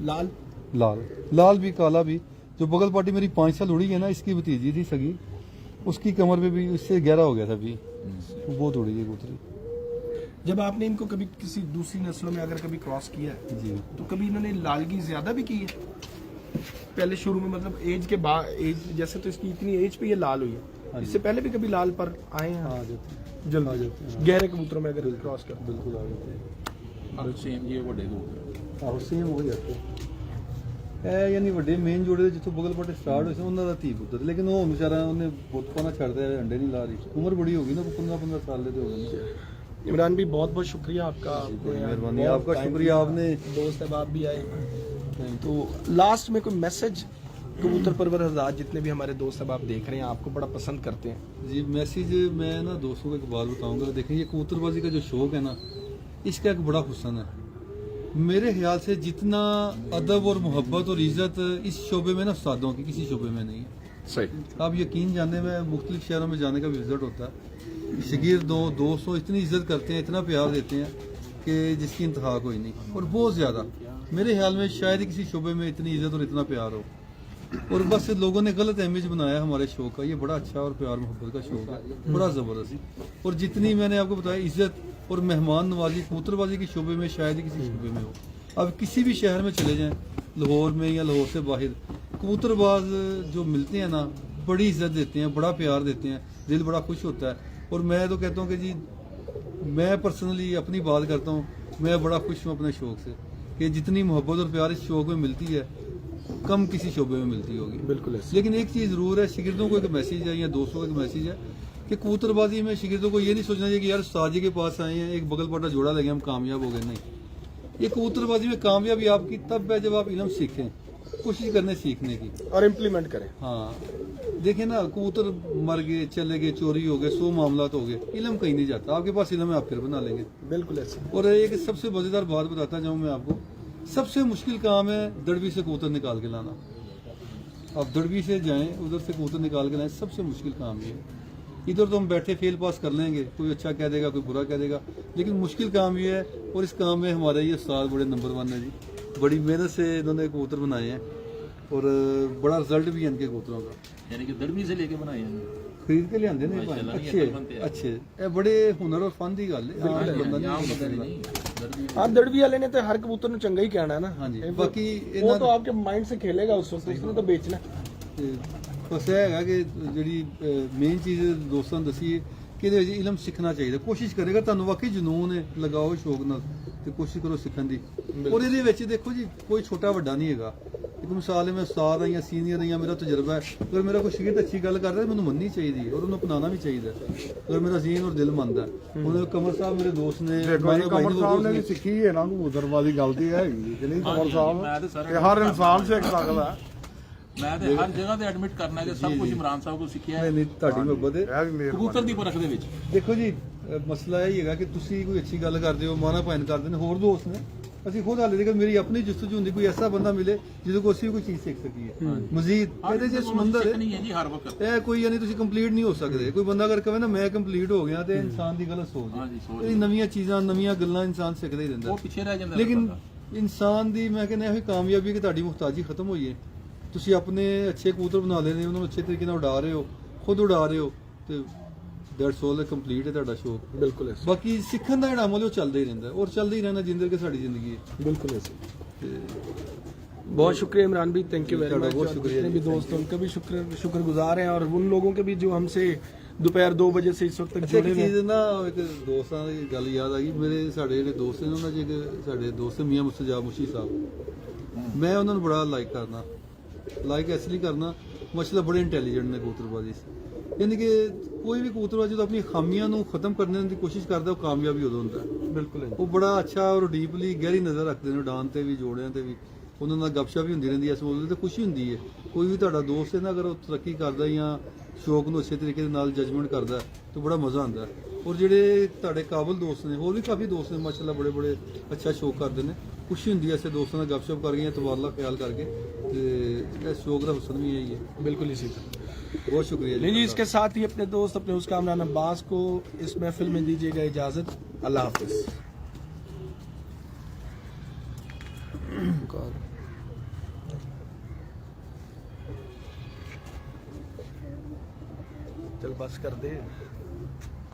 लाल लाल लाल भी काला भी। जो बगल पार्टी मेरी 5 साल उड़ी है ना, इसकी भतीजी थी सगी, उसकी कमर पे भी इससे गहरा हो गया था भी, वो बहुत उड़ी है कबूतरी। जब आपने इनको कभी किसी दूसरी नस्लों में अगर कभी क्रॉस किया है जी तो कभी इन्होंने लालगी ज्यादा भी की है पहले शुरू में, मतलब एज के बाद, एज जैसे तो इसकी इतनी एज पे ये लाल हुई है, हाँ जी। इससे पहले भी कभी लाल पर आए हैं? आ जाते हैं, जल्द आ जाते हैं, हाँ। गहरे कबूतरों में अगर क्रॉस कर बिल्कुल आ जाते हैं। सेम ये बढ़ेगा। ਆਹੋ ਸੇਮ ਹੋ ਜਾਂਦੇ ਇਹ ਯਾਨੀ ਵੱਡੇ ਮੇਨ ਜੋੜੇ ਦੇ ਜਿੱਥੋਂ ਬਗਲ ਪਾਟੇ ਸਟਾਰਟ ਹੋਏ ਸੀ ਉਹਨਾਂ ਦਾ ਧੀ ਪੁੱਤਰ, ਲੇਕਿਨ ਉਹ ਵਿਚਾਰਾ ਉਹਨੇ ਬੁੱਤ ਨਾ ਛੱਡਦੇ ਅੰਡੇ ਨਹੀਂ ਲਾ ਰਹੀ, ਉਮਰ ਬੜੀ ਹੋ ਗਈ ਨਾ, 15 ਸਾਲ ਦੇ ਹੋ गए ना। इमरान भी बहुत बहुत शुक्रिया आपका, मेहरबानी, बहुत आपका time शुक्रिया, दिया। आपने- दोस्त अहबाब भी आए। तो लास्ट में कोई मैसेज कबूतर परवर हज़रात जितने भी हमारे दोस्त अहबाब देख रहे हैं, आपको बड़ा पसंद करते हैं, जी मैसेज मैं ना दोस्तों को एक बात बताऊंगा। देखें ये कबूतरबाजी का जो शौक है ना, इसका एक बड़ा हुस्न है। मेरे ख्याल से जितना अदब और मोहब्बत और इज़्ज़त इस शोबे में ना उस्तादों की किसी शोबे में नहीं है। सही। आप यकीन जाने में मुख्तलिफ शहरों में जाने का भी विजिट होता है, शगीर दोस्तों इतनी इज्जत करते हैं, इतना प्यार देते हैं कि जिसकी इंतहा कोई नहीं, और बहुत ज़्यादा मेरे ख्याल में शायद ही किसी शोबे में इतनी इज्जत और इतना प्यार हो। और बस लोगों ने गलत इमेज बनाया हमारे शौक का। ये बड़ा अच्छा और प्यार मोहब्बत का शौक है, बड़ा ज़बरदस्त। और जितनी मैंने आपको बताया इज्जत और मेहमान नवाजी कबूतरबाजी के शोबे में शायद ही किसी शोबे में हो। अब किसी भी शहर में चले जाएं, लाहौर में या लाहौर से बाहर, कबूतरबाज जो मिलते हैं ना, बड़ी इज्जत देते हैं, बड़ा प्यार देते हैं, दिल बड़ा खुश होता है। और मैं तो कहता हूँ कि जी मैं पर्सनली अपनी बात करता हूँ, मैं बड़ा खुश हूँ अपने शौक से। कि जितनी मोहब्बत और प्यार इस शौक में मिलती है कम किसी शोबे में मिलती होगी। बिल्कुल ऐसे। लेकिन एक चीज़ ज़रूर है, शागिर्दों को एक मैसेज है या दोस्तों को एक मैसेज है कि कबूतरबाजी में शागिर्दों को ये नहीं सोचना चाहिए कि यार उस्ताद जी के पास आए हैं, एक बगल पटा जोड़ा लगे हम कामयाब हो गए। नहीं, ये कबूतरबाजी में कामयाबी आपकी तब है जब आप इल्म सीखें, कोशिश करने सीखने की और इम्प्लीमेंट करें। हाँ, देखें ना, कबूतर मर गए, चले गए, चोरी हो गए, 100 मामला हो गए, इल्म कहीं नहीं जाता। आपके पास इल्म है, आप फिर बना लेंगे। बिल्कुल ऐसे। और एक सबसे मज़ेदार बात बताता जाऊँ मैं आपको, सबसे मुश्किल काम है दड़बी से कबूतर निकाल के लाना। आप दड़बी से जाएं, उधर से कबूतर निकाल के लाएं, सबसे मुश्किल काम ये है। इधर तो हम बैठे फेल पास कर लेंगे, कोई अच्छा कह देगा, कोई बुरा कह देगा, लेकिन मुश्किल काम ये है। और इस काम में हमारे ये उस्ताद बड़े नंबर 1 है जी, बड़ी मेहनत से इन्होंने कबूतर बनाए हैं और बड़ा रिजल्ट भी है इनके कबूतरों का। यानी कि दड़बी से लेके बनाए हैं। खरीद के लियाते ने माशाल्लाह, ये अच्छे बनते हैं। अच्छे, ये बड़े हुनर और फन की गल है। आम बंदा नहीं आम कर बंदा सकदा। नहीं, दड़बी हाँ, दड़बी वाले ने तो हर कबूतर ने चंगा ही कहना है ना। हाँ जी, वो- बाकी वो इन्हां तो आपके माइंड से खेलेगा उस वक्त, उसने तो बेचना। बस ਇਹ ਹੈਗਾ ਕਿ ਜਿਹੜੀ ਮੇਨ ਚੀਜ਼ ਦੋਸਤਾਂ ਨੂੰ ਦਸੀਏ ਕਿ ਇਹਦੇ ਵਿੱਚ ਇਲਮ ਸਿੱਖਣਾ ਚਾਹੀਦਾ। ਕੋਸ਼ਿਸ਼ ਕਰੇਗਾ, ਤੁਹਾਨੂੰ ਵਾਕਈ ਜਨੂਨ ਹੈ, ਲਗਾਓ ਸ਼ੌਕ ਨਾਲ ਤੇ ਕੋਸ਼ਿਸ਼ ਕਰੋ ਸਿੱਖਣ ਦੀ। ਔਰ ਇਹਦੇ ਵਿੱਚ ਦੇਖੋ ਜੀ, ਕੋਈ ਛੋਟਾ ਵੱਡਾ ਨਹੀਂ ਹੈਗਾ। ਇੱਕ ਮਿਸਾਲ ਹੈ, ਮੈਂ ਉਸਤਾਦ ਹਾਂ ਜਾਂ ਸੀਨੀਅਰ ਹਾਂ ਜਾਂ ਮੇਰਾ ਤਜਰਬਾ ਹੈ, ਅਗਰ ਮੇਰਾ ਕੋਈ ਸ਼ਾਗਿਰਦ ਅੱਛੀ ਗੱਲ ਕਰ ਰਿਹਾ ਮੈਨੂੰ ਮੰਨਣੀ ਚਾਹੀਦੀ ਹੈ ਔਰ ਉਹਨੂੰ ਅਪਣਾਉਣਾ ਵੀ ਚਾਹੀਦਾ ਹੈ, ਅਗਰ ਮੇਰਾ ਜ਼ਹੀਨ ਔਰ ਦਿਲ ਮੰਨਦਾ ਹੈ। ਹੁਣ ਕਮਰ ਸਾਹਿਬ ਮੇਰੇ ਦੋਸਤ ਨੇ, ਦੇਖੋ ਜੀ, ਕਮਰ ਸਾਹਿਬ ਨੇ ਵੀ ਸਿੱਖੀ ਹੈ ਨਾ ਕਬੂਤਰਬਾਜ਼ੀ, ਗਲਤੀ ਹੈਗੀ ਕਿ ਨਹੀਂ ਕਮਰ ਸਾਹਿਬ? ਇਹ ਹਰ ਇਨਸਾਨ ਸਿੱਖ ਸਕਦਾ ਹੈ। ਮੈਂ ਤੇ ਹਰ ਜਗ੍ਹਾ ਤੇ ਐਡਮਿਟ ਕਰਨਾ ਕਿ ਸਭ ਕੁਝ ਇਮਰਾਨ ਸਾਹਿਬ ਕੋਲ ਸਿੱਖਿਆ ਹੈ, ਨਹੀਂ ਤੁਹਾਡੀ ਮੁਹੱਬਤ ਹੈ। ਇਹ ਵੀ ਮਿਹਰਬਾਨੀ। ਕਬੂਤਰ ਦੀ ਪਰਖ ਦੇ ਵਿੱਚ। ਦੇਖੋ ਜੀ, ਮਸਲਾ ਇਹ ਹੈਗਾ ਕਿ ਤੁਸੀਂ ਕੋਈ ਅੱਛੀ ਗੱਲ ਕਰਦੇ ਹੋ, ਮਾਨਾ ਭਾਇਨ ਕਰਦੇ ਨੇ, ਹੋਰ ਦੋਸਤ ਨੇ, ਅਸੀਂ ਖੁਦ ਹਾਲੇ ਤੱਕ ਮੇਰੀ ਆਪਣੀ ਜਸਤਜੂ ਹੁੰਦੀ ਕੋਈ ਐਸਾ ਬੰਦਾ ਮਿਲੇ ਜਿਹਦੇ ਕੋਲ ਅਸੀਂ ਕੋਈ ਚੀਜ਼ ਸਿੱਖ ਸਕੀਏ। ਮਜ਼ੀਦ ਇਹਦੇ ਜੇ ਸਮੁੰਦਰ ਹੈ, ਨਹੀਂ ਹੈ ਜੀ ਹਰ ਵਕਤ। ਇਹ ਕੋਈ ਯਾਨੀ ਤੁਸੀਂ ਕੰਪਲੀਟ ਨਹੀਂ ਹੋ ਸਕਦੇ। ਕੋਈ ਬੰਦਾ ਅਗਰ ਕਹੇ ਨਾ ਮੈਂ ਕੰਪਲੀਟ ਹੋ ਗਿਆ, ਤੇ ਇਨਸਾਨ ਦੀ ਗਲਤ ਸੋਚ ਹਾਂਜੀ, ਸੋਚ ਹੈ। ਇਹ ਨਵੀਆਂ ਚੀਜ਼ਾਂ, ਨਵੀਆਂ ਗੱਲਾਂ ਇਨਸਾਨ ਸਿੱਖਦਾ ਹੀ ਰਹਿੰਦਾ ਉਹ ਪਿੱਛੇ ਰਹਿ ਜਾਂਦਾ। ਲੇਕਿਨ ਇਨਸਾਨ ਦੀ ਮੈਂ ਕਹਿੰਦਾ ਇਹ ਕਾਮਯਾਬੀ ਕਿ ਤੁਹਾਡੀ ਮੁਹਤਾਜੀ ਖਤਮ ਹੋਈ ਹੈ। ਤੁਸੀਂ ਆਪਣੇ ਅੱਛੇ ਕਬੂਤਰ ਬਣਾ ਲਏ ਨੇ, ਉਹਨਾਂ ਨੂੰ ਅੱਛੇ ਤਰੀਕੇ ਨਾਲ ਉਡਾ ਰਹੇ ਹੋ, ਖੁਦ ਉਡਾ ਰਹੇ ਹੋ, ਤੇ ਦੈਟਸ ਆਲ ਕੰਪਲੀਟ ਹੈ ਤੁਹਾਡਾ ਸ਼ੌਕ। बिल्कुल ऐसे। ਬਾਕੀ ਸਿੱਖਣ ਦਾ ਜਿਹੜਾ ਅਮਲ ਹੈ ਉਹ ਚੱਲਦਾ ਹੀ ਰਹਿੰਦਾ ਔਰ ਚੱਲਦਾ ਹੀ ਰਹਿਣਾ ਜਿੰਦਰ ਕੇ ਸਾਡੀ ਜ਼ਿੰਦਗੀ ਹੈ। बिल्कुल ऐसे। ਤੇ बहुत शुक्रिया इमरान भी, थैंक यू वेरी ਤੁਹਾਡਾ मच। बहुत शुक्रिया जितने जी, भी दोस्त हैं उनका भी शुक्रगुजार हैं, और उन लोगों के भी जो हमसे दोपहर 2 बजे से इस वक्त तक ਅੱਛਾ, जुड़े ਇੱਕ हुए ਚੀਜ਼ हैं। ਨਾ, ਇੱਕ ਦੋਸਤਾਂ ਦੀ ਗੱਲ ਯਾਦ ਆ ਗਈ। ਮੇਰੇ ਸਾਡੇ ਜਿਹੜੇ ਦੋਸਤ ਨੇ ਉਹਨਾਂ 'ਚ ਇੱਕ ਸਾਡੇ ਦੋਸਤ ਮੀਆਂ ਮੁਸਤਜਾ ਮੁਸ਼ੀ ਸਾਹਿਬ, ਮੈਂ ਉਹਨਾਂ ਨੂੰ ਬੜਾ ਲਾਈਕ ਕਰਨਾ। ਲਾਈਕ ਇਸ ਲਈ ਕਰਨਾ, ਮਾਸ਼ਾਅੱਲਾ ਬੜੇ ਇੰਟੈਲੀਜੈਂਟ ਨੇ ਕਬੂਤਰਬਾਜ਼ੀ 'ਚ। ਯਾਨੀ ਕਿ ਕੋਈ ਵੀ ਕਬੂਤਰਬਾਜ਼ ਜਦੋਂ ਆਪਣੀ ਖਾਮੀਆਂ ਨੂੰ ਖਤਮ ਕਰਨ ਦੀ ਕੋਸ਼ਿਸ਼ ਕਰਦਾ, ਉਹ ਕਾਮਯਾਬੀ ਉਦੋਂ ਹੁੰਦਾ ਹੈ। बिल्कुल ऐसे। ਉਹ ਬੜਾ ਅੱਛਾ ਔਰ ਡੀਪਲੀ ਗਹਿਰੀ ਨਜ਼ਰ ਰੱਖਦੇ ਨੇ ਉਡਾਨ ਤੇ ਵੀ, ਜੋੜਿਆਂ ਤੇ ਵੀ। ਉਹਨਾਂ ਨਾਲ ਗੱਪਸ਼ਪ ਵੀ ਹੁੰਦੀ ਰਹਿੰਦੀ ਹੈ, ਇਸ ਬੋਲਦੇ ਤੇ ਖੁਸ਼ੀ ਹੁੰਦੀ ਹੈ। ਕੋਈ ਵੀ ਤੁਹਾਡਾ ਦੋਸਤ ਹੈ ਨਾ, ਅਗਰ ਉਹ ਤਰੱਕੀ ਕਰਦਾ ਜਾਂ ਸ਼ੌਕ ਨੂੰ ਅੱਛੇ ਤਰੀਕੇ ਦੇ ਨਾਲ ਜਜਮੈਂਟ ਕਰਦਾ ਤਾਂ ਬੜਾ ਮਜ਼ਾ ਆਉਂਦਾ ਹੈ। ਔਰ ਜਿਹੜੇ ਤੁਹਾਡੇ ਕਾਬਲ ਦੋਸਤ ਨੇ, ਹੋਰ ਵੀ ਕਾਫੀ ਦੋਸਤ ਨੇ ਮਾਸ਼ਾਅੱਲਾ, ਬੜੇ ਬੜੇ ਅੱਛਾ ਸ਼ੌਕ ਕਰਦੇ ਨੇ। ਖੁਸ਼ੀ ਹੁੰਦੀ ਹੈ ਐਸੇ ਦੋਸਤਾਂ ਨਾਲ ਗੱਪਸ਼ਪ ਕਰਕੇ ਜਾਂ ਤਬਾਦਲਾ ਖਿਆਲ ਕਰਕੇ, ਤੇ ਇਹ ਸ਼ੌਕ ਦਾ ਹੁਸਨ ਵੀ ਇਹੀ ਹੈ। बिल्कुल इसी तरह। बहुत शुक्रिया नहीं जी, इसके साथ ही अपने दोस्त, अपने उस कामरान अब्बास को इस महफिल में दीजिएगा इजाजत। अल्लाह हाफिज। चल बस कर दे।